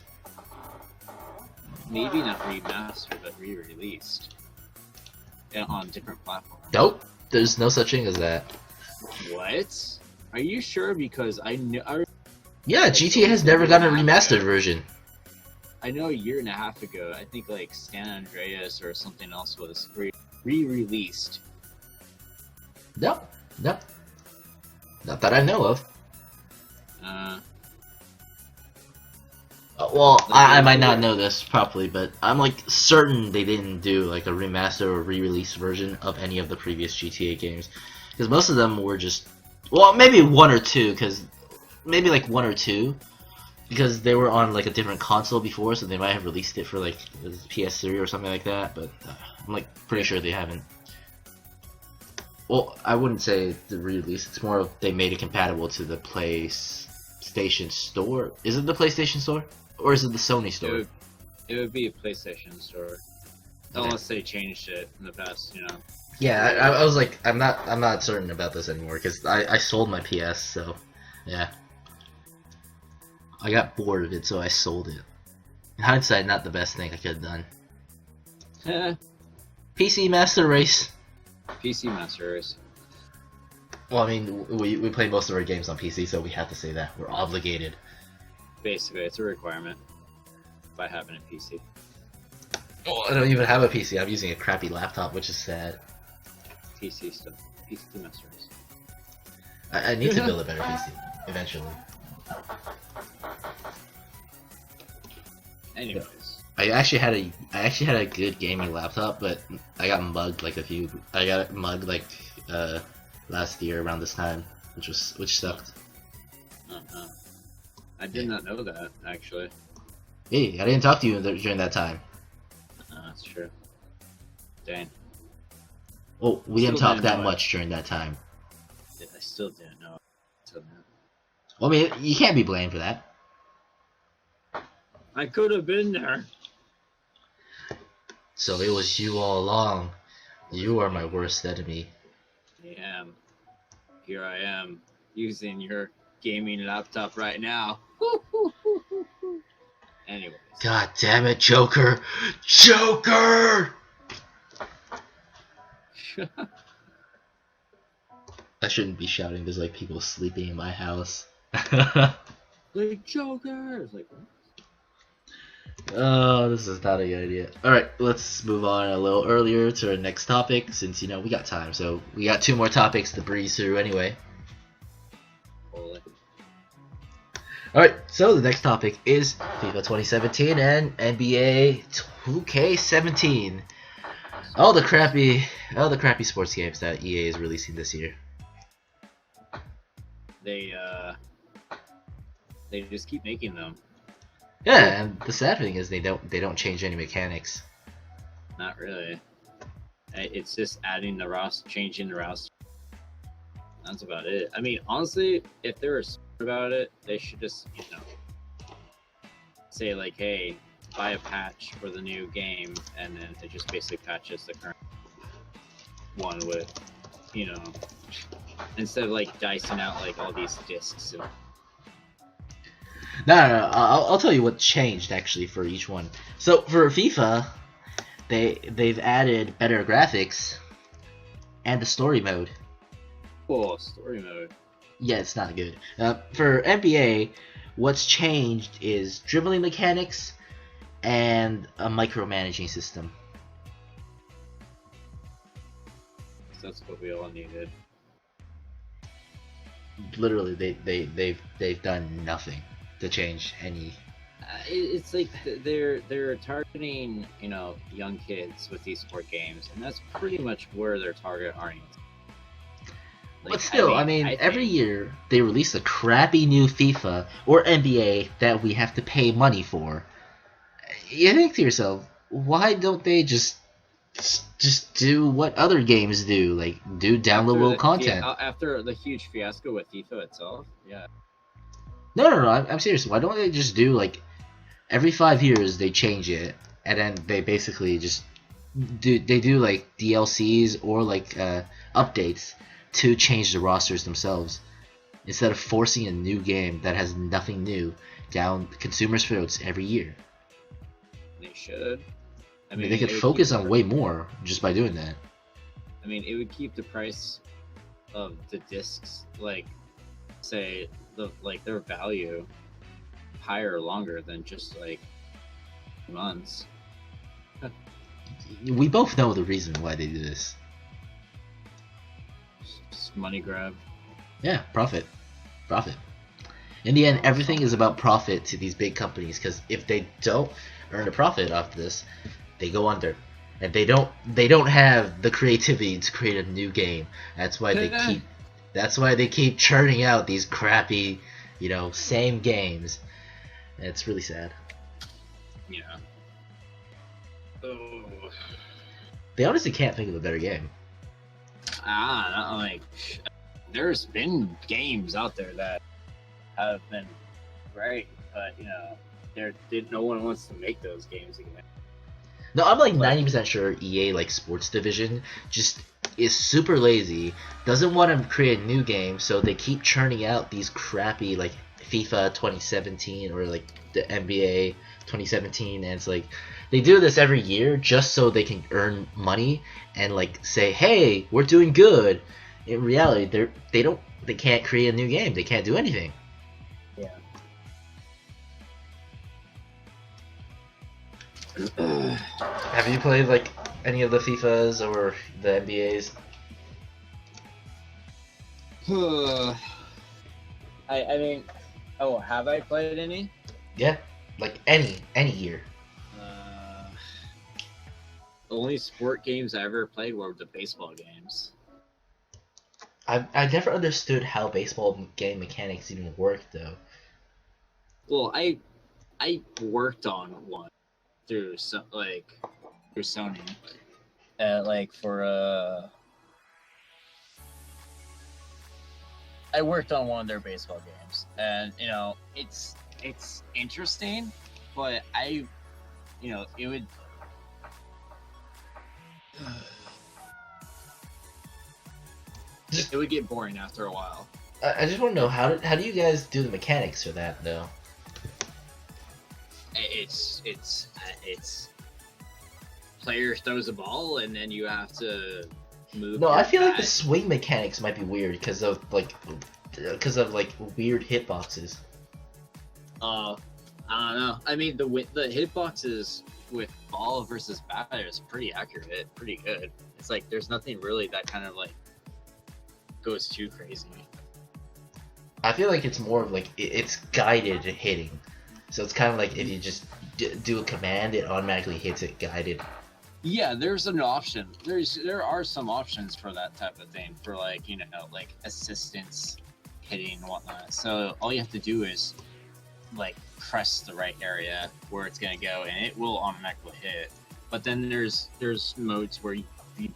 Maybe not remastered, but re-released on different platforms. Nope, there's no such thing as that. What? Are you sure? Because I know. Yeah, GTA has never gotten a remastered version. I know a year and a half ago, I think like San Andreas or something else was re-released. No, not that I know of. Well, I might not know this properly, but I'm like certain they didn't do like a remaster or re-release version of any of the previous GTA games, because most of them were just, well, maybe one or two, because they were on like a different console before, so they might have released it for like the PS3 or something like that. But I'm like pretty sure they haven't. Well, I wouldn't say the re-release. It's more of they made it compatible to the PlayStation Store. Is it the PlayStation Store? Or is it the Sony Store? It would be a PlayStation Store, unless they changed it in the past, you know. Yeah, I was like, I'm not certain about this anymore because I sold my PS, so yeah, I got bored of it, so I sold it. In hindsight, not the best thing I could have done. PC Master Race. PC Master Race. Well, I mean, we play most of our games on PC, so we have to say that we're obligated. Basically, it's a requirement by having a PC. Oh, I don't even have a PC. I'm using a crappy laptop, which is sad. PC stuff. PC Master Race. I need to build a better PC eventually. Anyways, I actually had a good gaming laptop, but I got mugged like last year around this time, which sucked. I did not know that, actually. Hey, I didn't talk to you during that time. That's true. Dang. Well, we didn't talk that much during that time. I still didn't know. Until now. Well, I mean, you can't be blamed for that. I could have been there. So it was you all along. You are my worst enemy. I am. Here I am, using your gaming laptop right now. Anyways. God damn it, Joker! Joker! I shouldn't be shouting. There's like people sleeping in my house. Like Joker! It's like, oh, this is not a good idea. Alright, let's move on a little earlier to our next topic, since, you know, we got time. So, we got 2 more topics to breeze through anyway. holy. Alright, so the next topic is FIFA 2017 and NBA 2K17. All the crappy sports games that EA is releasing this year. They just keep making them. Yeah, and the sad thing is they don't change any mechanics. Not really. It's just adding the roster, changing the roster. That's about it. I mean, honestly, if they were smart about it, they should just, you know, say like, hey, buy a patch for the new game, and then it just basically patches the current one with, you know, instead of like dicing out like all these discs. And... No. I'll tell you what changed actually for each one. So for FIFA, they've added better graphics and the story mode. Oh, story mode. Yeah, it's not good. For NBA, what's changed is dribbling mechanics and a micromanaging system. That's what we all needed. Literally, they've done nothing to change it's like they're targeting young kids with these sport games, and that's pretty much where their target audience. But still, I mean, every year they release a crappy new FIFA or NBA that we have to pay money for. You think to yourself, why don't they just do what other games do, like do downloadable content? After the huge fiasco with FIFA itself, yeah. No, I'm serious. Why don't they just do like every 5 years they change it, and then they basically just do like DLCs or like updates to change the rosters themselves, instead of forcing a new game that has nothing new down consumers' throats every year. They should. I mean, they could focus on way more just by doing that. I mean, it would keep the price of the discs, like, say, their value higher longer than just like months. We both know the reason why they do this. Just money grab. Yeah, profit. In the end, everything is about profit to these big companies, because if they don't earn a profit off this, they go under, and they don't have the creativity to create a new game. That's why they keep churning out these crappy, same games. And it's really sad. Yeah. Oh. They honestly can't think of a better game. There's been games out there that have been great, but no one wants to make those games again. No, I'm like 90% sure EA like sports division just is super lazy, doesn't want to create a new game, so they keep churning out these crappy like FIFA 2017 or like the NBA 2017, and it's like they do this every year just so they can earn money and like say, hey, we're doing good. In reality, they can't create a new game. They can't do anything. Yeah. Have you played like any of the FIFAs or the NBAs? I mean, have I played any? Yeah, like any year. The only sport games I ever played were the baseball games. I never understood how baseball game mechanics even work though. Well, I worked on one through Sony, I worked on one of their baseball games, and it's interesting, but it would. It would get boring after a while. I just want to know how do you guys do the mechanics for that though? It's player throws a ball and then you have to move. No, I feel like the swing mechanics might be weird because of weird hitboxes. I don't know. I mean, the hitboxes with ball versus batter is pretty accurate, pretty good. It's like there's nothing really that kind of like goes too crazy. I feel like it's more of like it's guided hitting, so it's kind of like if you just do a command, it automatically hits it guided. Yeah, there's an option. There are some options for that type of thing, for like like assistance hitting and whatnot. So all you have to do is like press the right area where it's gonna go, and it will automatically hit. But then there's modes where you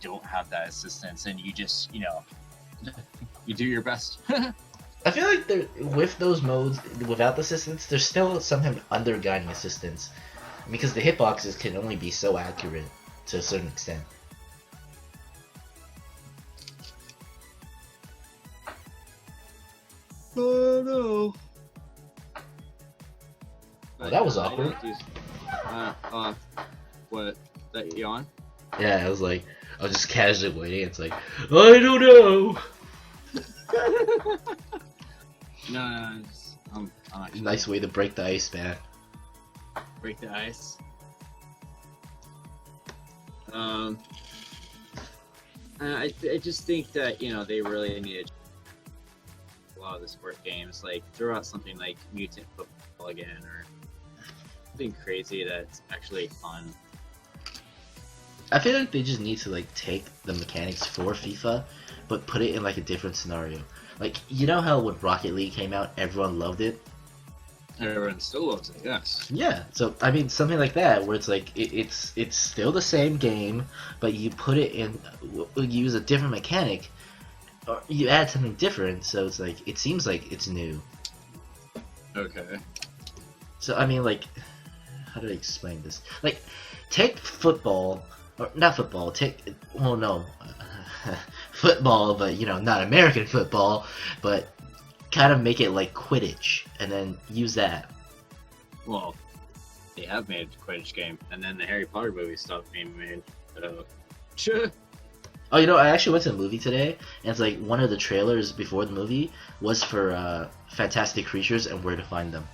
don't have that assistance, and you just you do your best. I feel like with those modes without the assistance, there's still some under-guiding assistance, because the hitboxes can only be so accurate to a certain extent. Oh no! Well, that was awkward. What? That yawn? Yeah, I was just casually waiting. It's like, I don't know. No, I'm actually Nice way to break the ice, man. break the ice. I just think that they really need to a lot of the sport games, like throw out something like Mutant Football again, or something crazy that's actually fun. I feel like they just need to like take the mechanics for FIFA, but put it in like a different scenario. Like, you know how when Rocket League came out, everyone loved it? Everyone still loves it, yes. Yeah, so I mean something like that where it's like it's still the same game, but you put it in, you use a different mechanic, or you add something different, so it's like it seems like it's new. Okay. So I mean, like, how do I explain this? Like, take football, or not football, take, well no, football, but you know, not American football, but kind of make it like Quidditch, and then use that. Well, they have made a Quidditch game, and then the Harry Potter movie stopped being made. Sure. Oh, you know, I actually went to the movie today, and it's like one of the trailers before the movie was for Fantastic Creatures and Where to Find Them.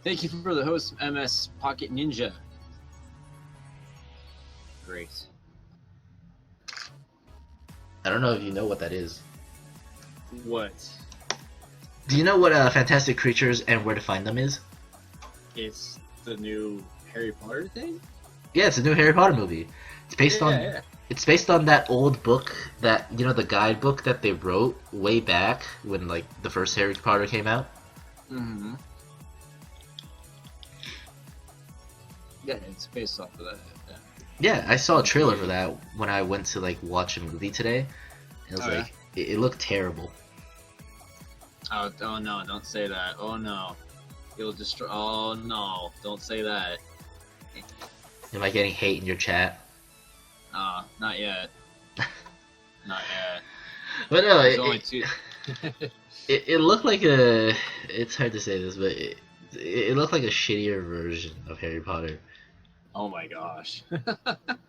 Thank you for the host, MS Pocket Ninja. Great. I don't know if you know what that is. What? Do you know what Fantastic Creatures and Where to Find Them is? It's the new Harry Potter thing? Yeah, it's a new Harry Potter movie. It's based on Yeah. it's based on that old book that, you know, the guidebook that they wrote way back when like the first Harry Potter came out. Mm-hmm. Yeah, it's based off of that. Yeah. Yeah, I saw a trailer for that when I went to like watch a movie today. And it was Oh, like it looked terrible. Oh no, don't say that. Oh no. You'll destroy. Oh no, don't say that. Am I getting hate in your chat? Not yet. Not yet. But no, There's only two. it looked like a. It's hard to say this, but it looked like a shittier version of Harry Potter. Oh my gosh.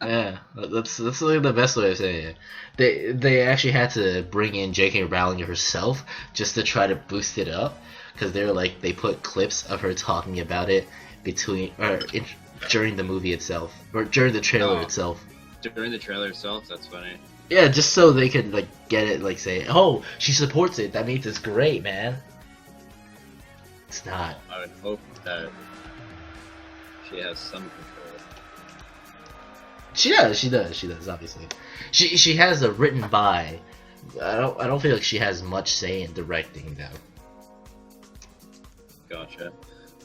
Yeah, that's like the best way of saying it. They actually had to bring in J.K. Rowling herself just to try to boost it up, because they're like they put clips of her talking about it during the movie itself, or during the trailer itself. During the trailer itself, that's funny. Yeah, just so they could like get it, like say, oh, she supports it. That means it's great, man. It's not. I would hope that she has some control. She does, obviously. She has a written by. I don't feel like she has much say in directing though. Gotcha.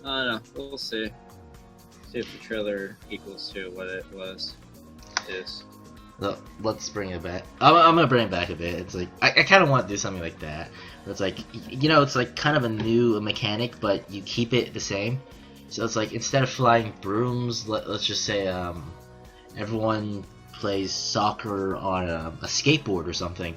I don't know. We'll see. See if the trailer equals to what it is. So, let's bring it back. I'm gonna bring it back a bit. It's like I kind of want to do something like that. Where it's like, you know, it's like kind of a new mechanic, but you keep it the same. So it's like instead of flying brooms, let's just say everyone plays soccer on a skateboard or something.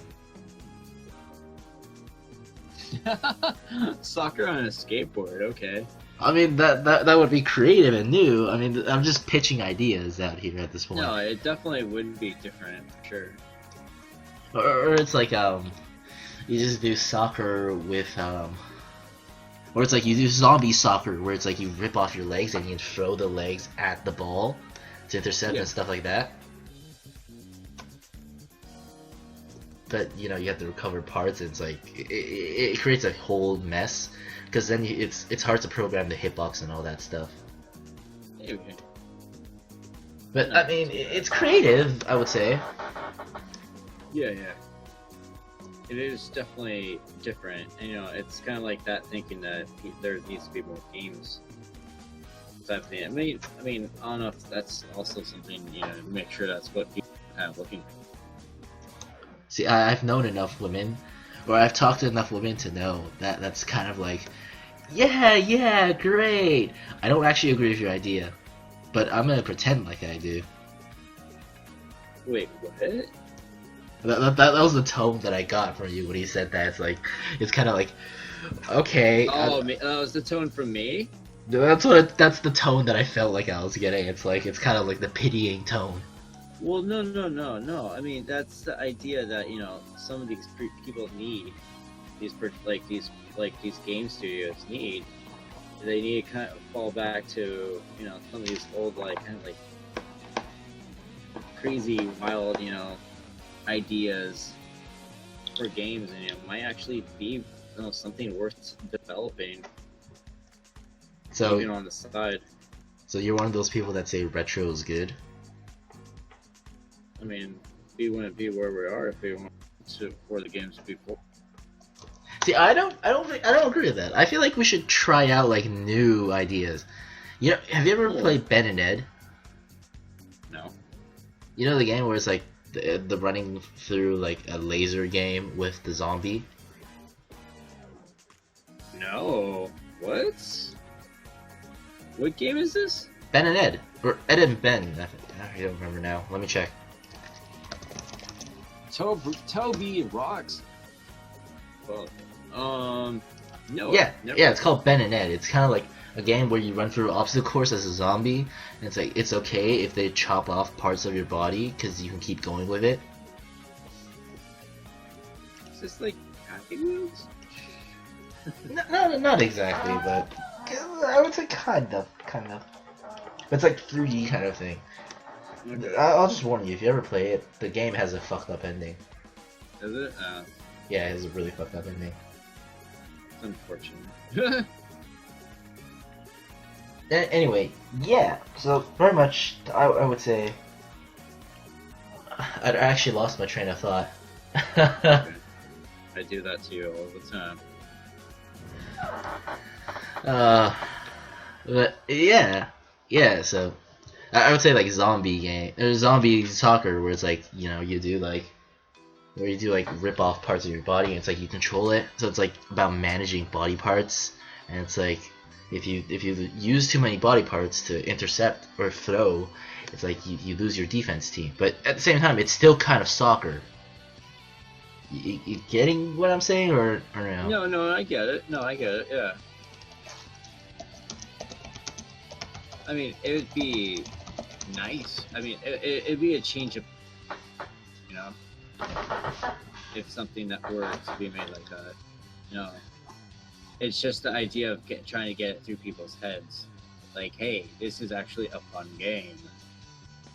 Soccer on a skateboard, okay. I mean that would be creative and new. I mean, I'm just pitching ideas out here at this point. No, it definitely would be different, for sure. Or it's like you just do soccer with or it's like you do zombie soccer where it's like you rip off your legs and you throw the legs at the ball to intercept and stuff like that. But you know, you have to recover parts, and it's like it creates a whole mess, because then it's hard to program the hitbox and all that stuff. Maybe. But I mean, it's creative, I would say. Yeah. It is definitely different, and you know, it's kind of like that thinking that there needs to be more games. Type thing. I mean, I don't know if that's also something, you know, make sure that's what people are kind of looking for. See, I've known enough women, or I've talked to enough women to know that that's kind of like, yeah, great. I don't actually agree with your idea, but I'm gonna pretend like I do. Wait, what? That was the tone that I got from you when you said that. It's like, it's kind of like, okay. Oh, that was the tone from me? That's the tone that I felt like I was getting. It's like, it's kind of like the pitying tone. Well, no. I mean, that's the idea that, you know, some of these people need these game studios need. They need to kind of fall back to, you know, some of these old, like, kind of like crazy, wild, you know, ideas for games, and it might actually be something worth developing, So, even on the side. so you're one of those people that say retro is good. I mean, we wouldn't be where we are if we wanted to for the games before. See, I don't agree with that. I feel like we should try out like new ideas. You know, have you ever played Ben and Ed? No. You know the game where it's like the running through like a laser game with the zombie? No. What? What game is this? Ben and Ed, or Ed and Ben. I don't remember now. Let me check. Toby rocks. Well, no. Yeah, never. yeah, it's called Ben and Ed. It's kind of like a game where you run through an obstacle course as a zombie, and it's like it's okay if they chop off parts of your body because you can keep going with it. Is this like Happy Wheels? No, not exactly, but I would say kind of. It's like 3D kind of thing. Okay. I'll just warn you, if you ever play it, the game has a fucked up ending. Is it? Yeah, it has a really fucked up ending. It's unfortunate. Anyway, yeah, so very much, I would say, I actually lost my train of thought. Okay. I do that to you all the time. But yeah, so I would say like zombie game or zombie soccer where it's like, you know, you do like rip off parts of your body and it's like you control it, so it's like about managing body parts, and it's like if you use too many body parts to intercept or throw, it's like you lose your defense team, but at the same time it's still kind of soccer. You getting what I'm saying, or no? No, I get it. No, I get it. Yeah. I mean, it would be nice. I mean, it'd be a change of, you know, if something that were to be made like that. You know, it's just the idea of trying to get it through people's heads. Like, hey, this is actually a fun game,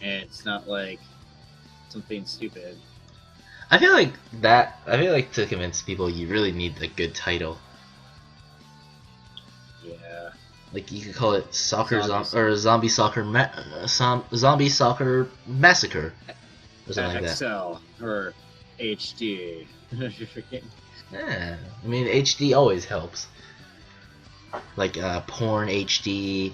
and it's not like something stupid. I feel like to convince people you really need a good title. Yeah. Like you could call it Zombie Zombie Soccer Massacre or something like that. XL or HD. Yeah, I mean HD always helps. Like porn HD.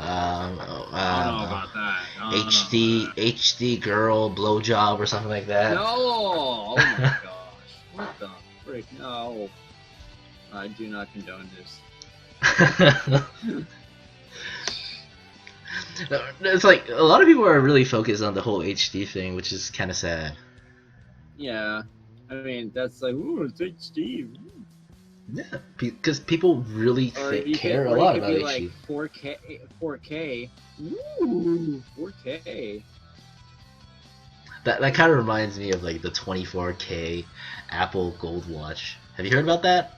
I don't know about that. HD girl blowjob or something like that. No! Oh my gosh. What the frick? No. I do not condone this. It's like a lot of people are really focused on the whole HD thing, which is kind of sad. Yeah. I mean, that's like, ooh, it's HD. Yeah, because people really care a lot about HD. Like 4K. Ooh, 4K. That kind of reminds me of like the 24K Apple Gold Watch. Have you heard about that?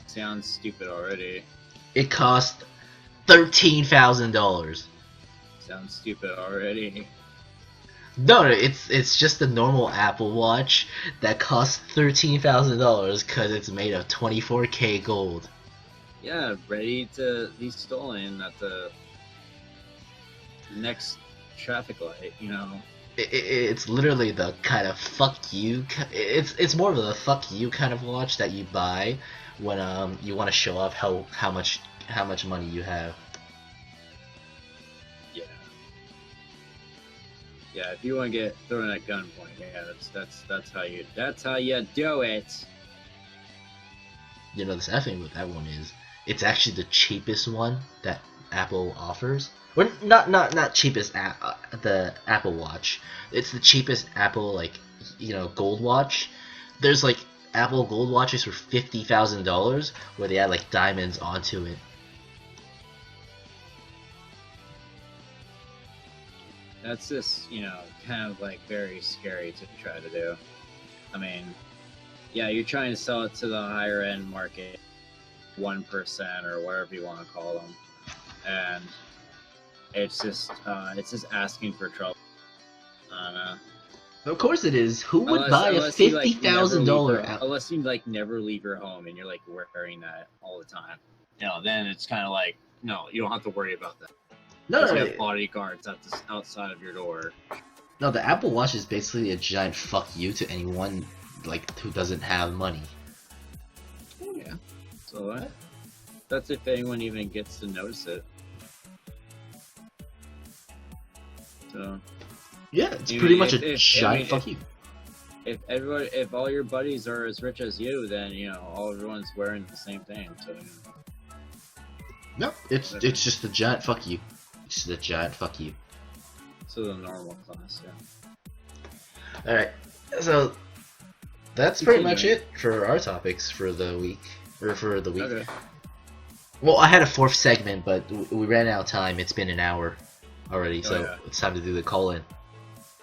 Sounds stupid already. It cost $13,000. Sounds stupid already. No, it's just a normal Apple Watch that costs $13,000 because it's made of 24K gold. Yeah, ready to be stolen at the next traffic light, you know. It's literally the kind of fuck you. It's more of a fuck you kind of watch that you buy when you want to show off how much money you have. Yeah, if you want to get thrown at gunpoint, yeah, that's how you do it. You know, the sad thing with that one is it's actually the cheapest one that Apple offers. Or not cheapest the Apple Watch. It's the cheapest Apple, like, you know, gold watch. There's like Apple gold watches for $50,000 where they add like diamonds onto it. That's just, you know, kind of like very scary to try to do. I mean, yeah, you're trying to sell it to the higher end market, 1% or whatever you want to call them, and it's just asking for trouble. I don't know. Of course it is. Who would Unless- buy a unless you, like, $50,000 never leave unless you like never leave your home and you're like wearing that all the time. Then it's kind of like no, you don't have to worry about that. No, Because no, you have bodyguards outside of your door. no. The Apple Watch is basically a giant fuck you to anyone like who doesn't have money. Oh yeah. So that's if anyone even gets to notice it. So Yeah, it's I mean, pretty much a if- giant I mean, fuck you. if all your buddies are as rich as you, then everyone's wearing the same thing. So No, it's just a giant fuck you. It's just a giant fuck you. to the normal class, yeah. All right, so that's pretty much Continuing. it for our topics for the week or for the week. Okay. Well, I had a fourth segment, but we ran out of time. It's been an hour already, so yeah. it's time to do the call-in.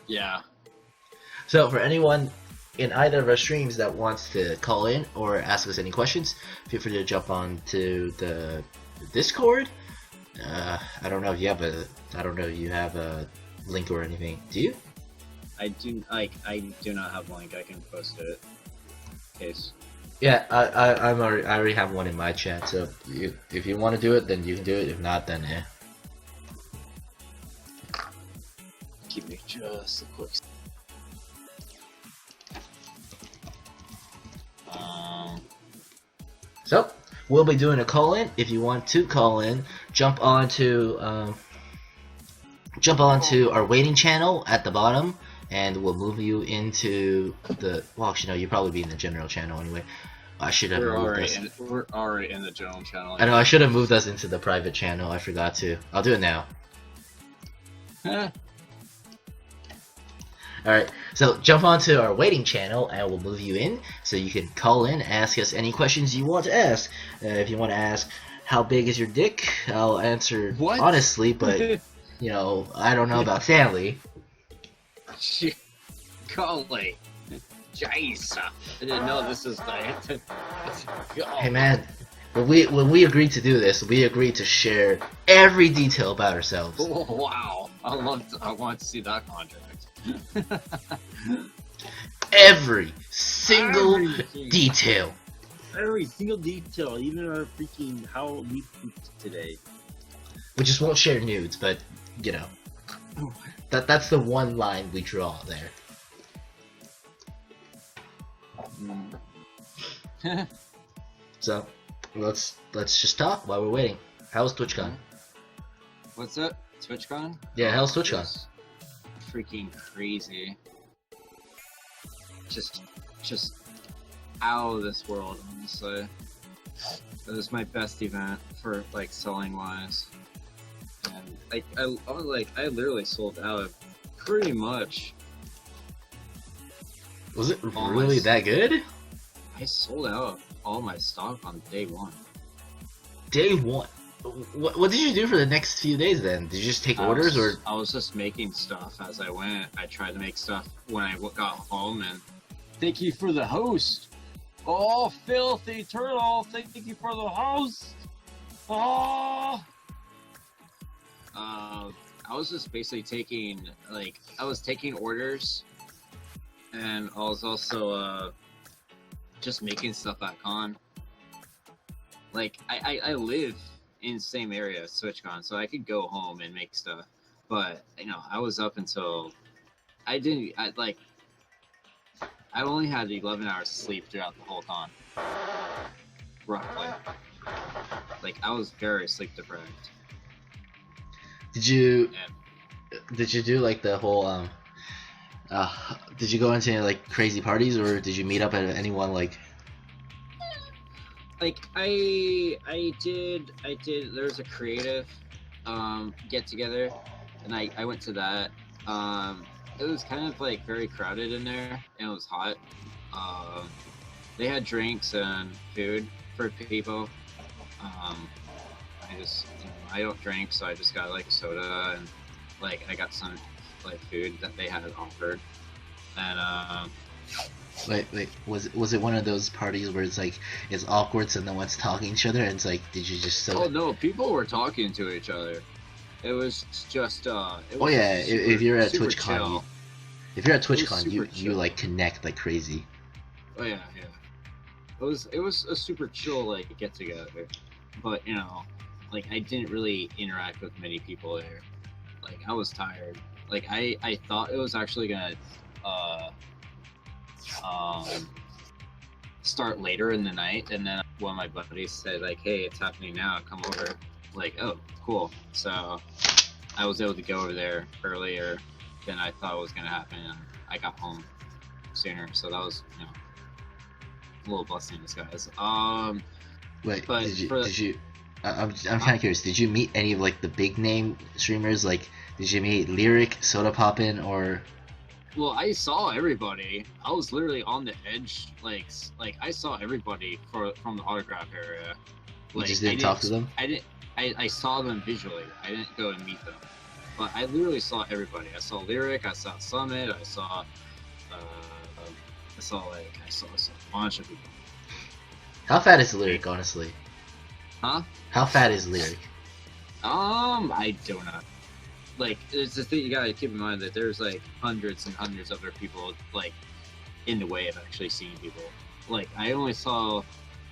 Yeah. So for anyone in either of our streams that wants to call in or ask us any questions, feel free to jump on to the Discord. I don't know if you have a link or anything. Do you? I do not have a link. I can post it. In case. Yeah, I already have one in my chat. So if you want to do it, then you can do it. If not, then eh. Give me just a quick. So we'll be doing a call in. If you want to call in, jump onto our waiting channel at the bottom, and we'll move you into the. Well, actually, no, you'll probably be in the general channel anyway. I should have moved us. We're already in the general channel. I know I should have moved us into the private channel. I forgot to. I'll do it now. Alright, so jump onto our waiting channel and we'll move you in so you can call in, ask us any questions you want to ask. If you want to ask how big is your dick, I'll answer What? honestly, but I don't know about family. Golly. Jeez. I didn't know this is the. Hey man, when we agreed to do this, we agreed to share every detail about ourselves. Oh, wow. I want to see that contract. Every single Everything. detail. Every single detail, even our freaking how we pooped today. We just won't share nudes, but that's the one line we draw there. So let's just talk while we're waiting. How's TwitchCon? What's up? TwitchCon? Yeah, how's TwitchCon? It's freaking crazy. Just out of this world, honestly. It was my best event for selling wise. And I literally sold out pretty much. Was it really that good? I sold out all my stock on day one. Day one. What did you do for the next few days then? Did you just take orders or? I was just making stuff as I went. I tried to make stuff when I got home, and thank you for the host. Oh, filthy turtle! Thank you for the host. Oh. I was just basically taking orders, and I was also just making stuff at con. I live in the same area as TwitchCon, so I could go home and make stuff. But I was up until I only had 11 hours of sleep throughout the whole con, roughly. I was very sleep deprived. Did you And do the whole did you go into crazy parties or did you meet up at anyone I did. There was a creative get together, and I went to that. It was kind of very crowded in there, and it was hot. They had drinks and food for people. I don't drink, so I just got soda and I got some food that they had offered, and Wait, was it one of those parties where it's it's awkward so no one's talking to each other and it's did you just oh no, people were talking to each other. It was just if you're at super TwitchCon, chill. If you're at It was TwitchCon, you super chill. like connect like crazy. Oh yeah. It was a super chill like get together, but you know, like I didn't really interact with many people there. Like I was tired. Like I thought it was actually gonna um start later in the night, and then one of my buddies said like, "Hey, it's happening now. Come over." Like, oh, cool. So I was able to go over there earlier than I thought was gonna happen, and I got home sooner. So that was, you know, a little blessing in disguise. Wait, But did you? I'm kind of curious. Did you meet any of like the big name streamers? Like, did you meet Lyric, Soda Poppin, or? Well, I saw everybody. I was literally on the edge, like I saw everybody from the autograph area. You just didn't talk to them? I saw them visually. I didn't go and meet them, but I literally saw everybody. I saw Lyric. I saw Summit. I saw a bunch of people. How fat is Lyric, honestly? Huh? How fat is Lyric? I don't know. Like, it's the thing you gotta keep in mind that there's like hundreds and hundreds of other people like in the way of actually seeing people. Like, I only saw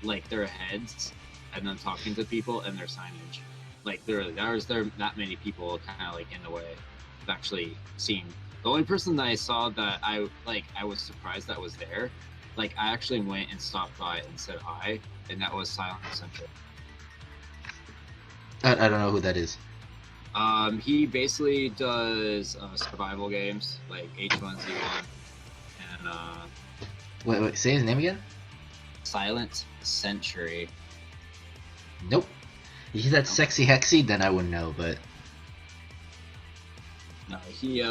like their heads and then talking to people and their signage. Like, there that many people kind of like in the way of actually seeing. The only person that I saw that I was surprised that was there. Like, I actually went and stopped by and said hi, and that was Silent Central. I don't know who that is. He basically does survival games like H1Z1 and Wait, say his name again? Silent Century. Nope. If he's that sexy hexy, then I wouldn't know, but No, he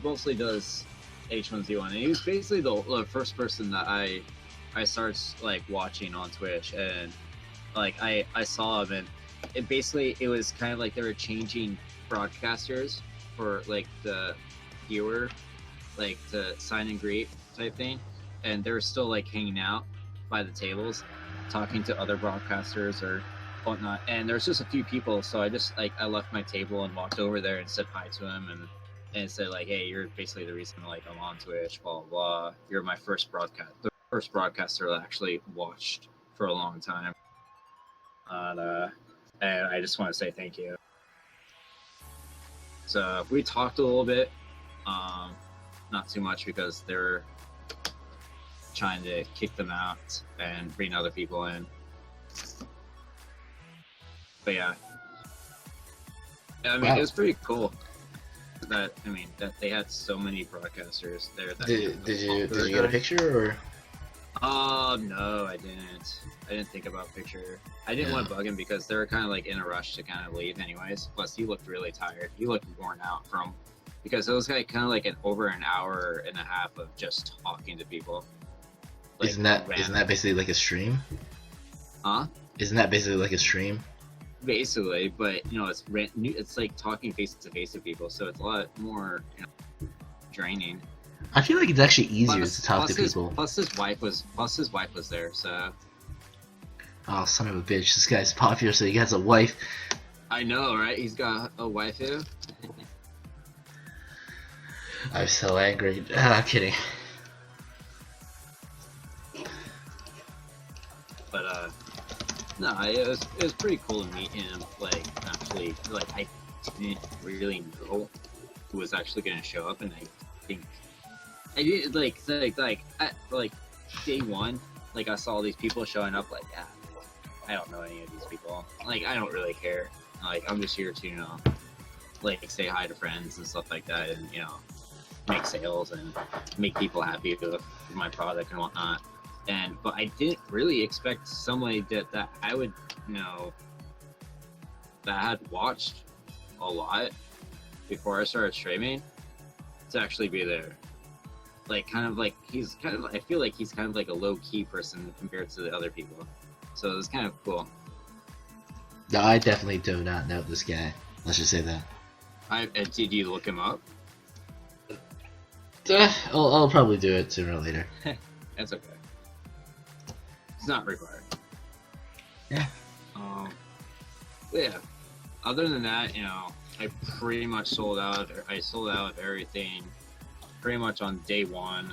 mostly does H1Z1, and he was basically the first person that I started like watching on Twitch, and like I saw him, and it was kind of like they were changing broadcasters for like the viewer, like the sign and greet type thing, and they were still like hanging out by the tables, talking to other broadcasters or whatnot. And there's just a few people, so I just like I left my table and walked over there and said hi to him and said like, hey, you're basically the reason like I'm on Twitch, blah blah blah. You're my first broadcaster that I actually watched for a long time. And I just want to say thank you. So we talked a little bit, not too much because they're trying to kick them out and bring other people in. But yeah, I mean, Wow. It was pretty cool that they had so many broadcasters there. That did you get a picture or? No, I didn't think about picture. I didn't want to bug him because they were kind of like in a rush to kind of leave anyways. Plus, he looked really tired. He looked worn out because it was like kind of like over an hour and a half of just talking to people. Like, isn't that basically like a stream? Huh? Isn't that basically like a stream? Basically, but you know, it's like talking face to face with people, so it's a lot more, you know, draining. I feel like it's actually easier to talk to people. Plus his wife was there, so. Oh, son of a bitch! This guy's popular, so he has a wife. I know, right? He's got a wife here. I'm so angry. I'm kidding. But no, it was pretty cool to meet him. Like, actually, like I didn't really know who was actually going to show up, and I think I did like day one. Like, I saw these people showing up. Like, I don't know any of these people. Like, I don't really care. Like, I'm just here to, you know, like say hi to friends and stuff like that, and you know, make sales and make people happy with my product and whatnot. But I didn't really expect somebody that I would, you know, that I had watched a lot before I started streaming to actually be there. Like, I feel like he's kind of like a low-key person compared to the other people. So it was kind of cool. No, I definitely do not know this guy. Let's just say that. Did you look him up? I'll probably do it sooner or later. That's okay. It's not required. Yeah. Yeah. Other than that, you know, I pretty much sold out. I sold out of everything pretty much on day one,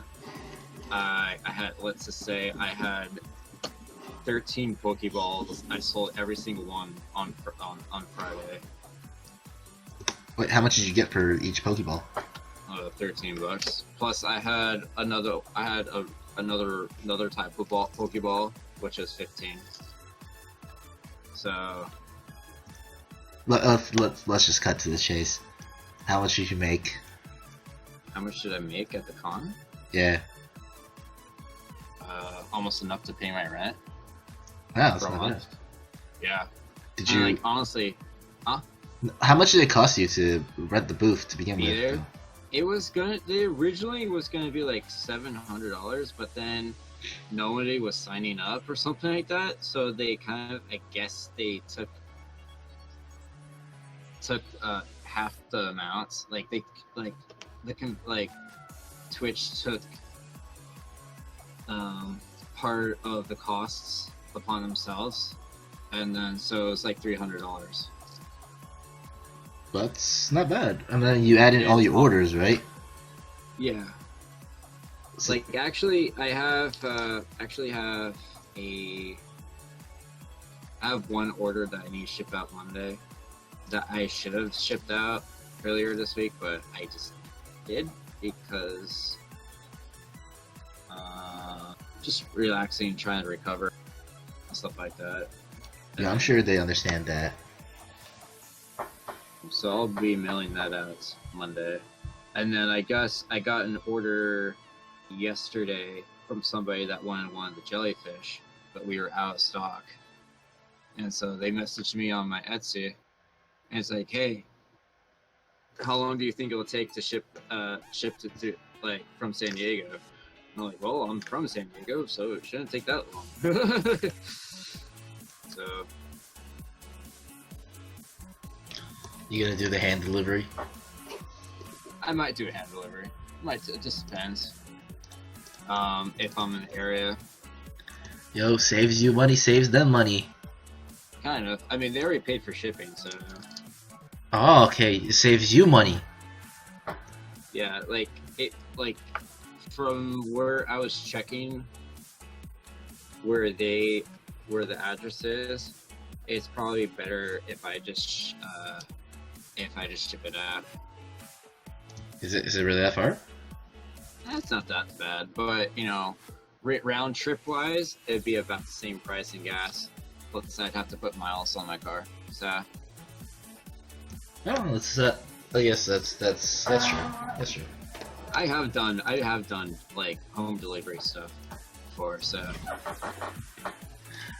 I had, let's just say, I had 13 Pokeballs. I sold every single one on Friday. Wait, how much did you get for each Pokeball? $13. Plus, I had another type of Pokeball, which is 15. So let's just cut to the chase. How much did you make? how much did I make at the con? Yeah. Almost enough to pay my rent Wow, for that's a not month. bad. Yeah. Did And, you? like, honestly, How much did it cost you to rent the booth to begin Either. with? They originally was gonna be like $700, but then nobody was signing up or something like that. So they kind of, I guess, they took half the amounts. Like Twitch took part of the costs upon themselves, and then so it was like $300. That's not bad. And then you add in all your orders, right? Yeah. So- Like, actually, I have one order that I need to ship out Monday that I should have shipped out earlier this week, but I just did because just relaxing, trying to recover, stuff like that. Yeah, I'm sure they understand that. So I'll be mailing that out Monday. And then I guess I got an order yesterday from somebody that wanted one of the jellyfish, but we were out of stock. And so they messaged me on my Etsy, and it's like, hey, how long do you think it will take to ship it to, like, from San Diego? And I'm like, well, I'm from San Diego, so it shouldn't take that long. So You gonna do the hand delivery? I might do a hand delivery. It just depends. If I'm in the area. Yo, saves you money, saves them money. Kind of. I mean, they already paid for shipping, so Oh, okay, it saves you money. yeah. Like from where I was checking, where the address is, it's probably better if I just ship it out. Is it really that far? That's not that bad, but you know, round trip wise, it'd be about the same price in gas. Plus, I'd have to put miles on my car. So Oh, it's I guess that's true. That's true. I have done like home delivery stuff before. So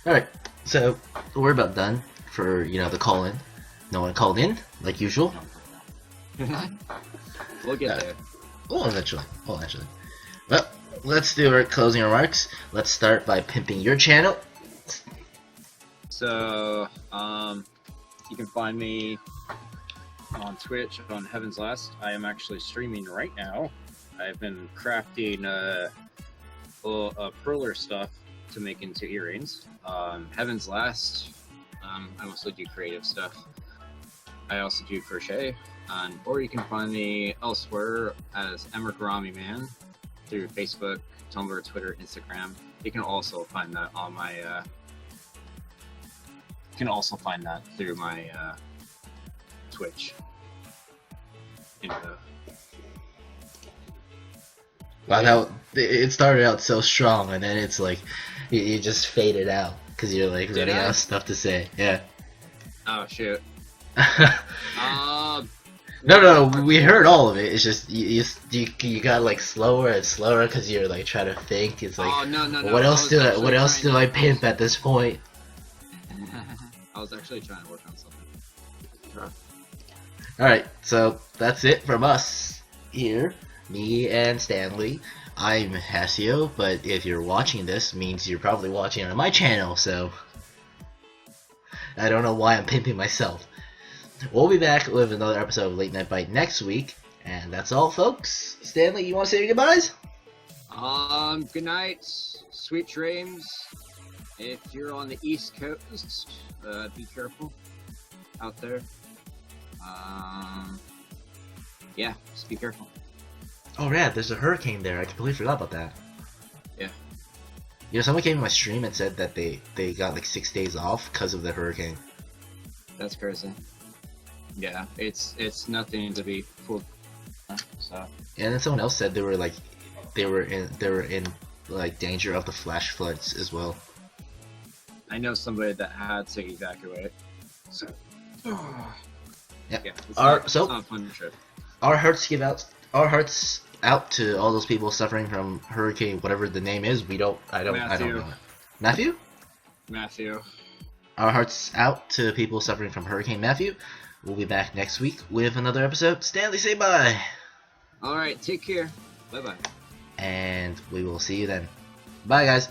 All right, so we're about done for the call in. No one called in like usual. we'll get there. Oh, eventually. Well, let's do our closing remarks. Let's start by pimping your channel. So, you can find me on Twitch on Heaven's Last. I am actually streaming right now. I've been crafting perler stuff to make into earrings. Heaven's Last. I also do creative stuff. I also do crochet. Or you can find me elsewhere as Emerkarami Man through Facebook, Tumblr, Twitter, Instagram. You can also find that on my. You can also find that through my Twitch. Wow, that it started out so strong, and then it's like you just faded out because you're like running out of stuff to say. Yeah. Oh shoot. No, we heard all of it. It's just you got like slower and slower because you're like trying to think. It's like, oh no. what else do I pimp at this point? I was actually trying to work on something. All right, so that's it from us here, me and Stanley. I'm Haseo, but if you're watching this, means you're probably watching on my channel. So I don't know why I'm pimping myself. We'll be back with another episode of Late Night Byte next week, and that's all, folks. Stanley, you want to say your goodbyes? Good night, sweet dreams. If you're on the East Coast, be careful out there. Yeah, just be careful. Oh yeah, there's a hurricane there. I completely forgot about that. Yeah. You know, someone came in my stream and said that they got like 6 days off because of the hurricane. That's crazy. Yeah, it's nothing to be fooled. So And then someone else said they were in like danger of the flash floods as well. I know somebody that had to evacuate. So Yeah. it's Our- not, so- it's not a fun trip. Our hearts out to all those people suffering from hurricane, whatever the name is. I don't Matthew. know. Matthew? Matthew. Our hearts out to people suffering from Hurricane Matthew. We'll be back next week with another episode. Stanley, say bye. All right, take care. Bye bye. And we will see you then. Bye, guys.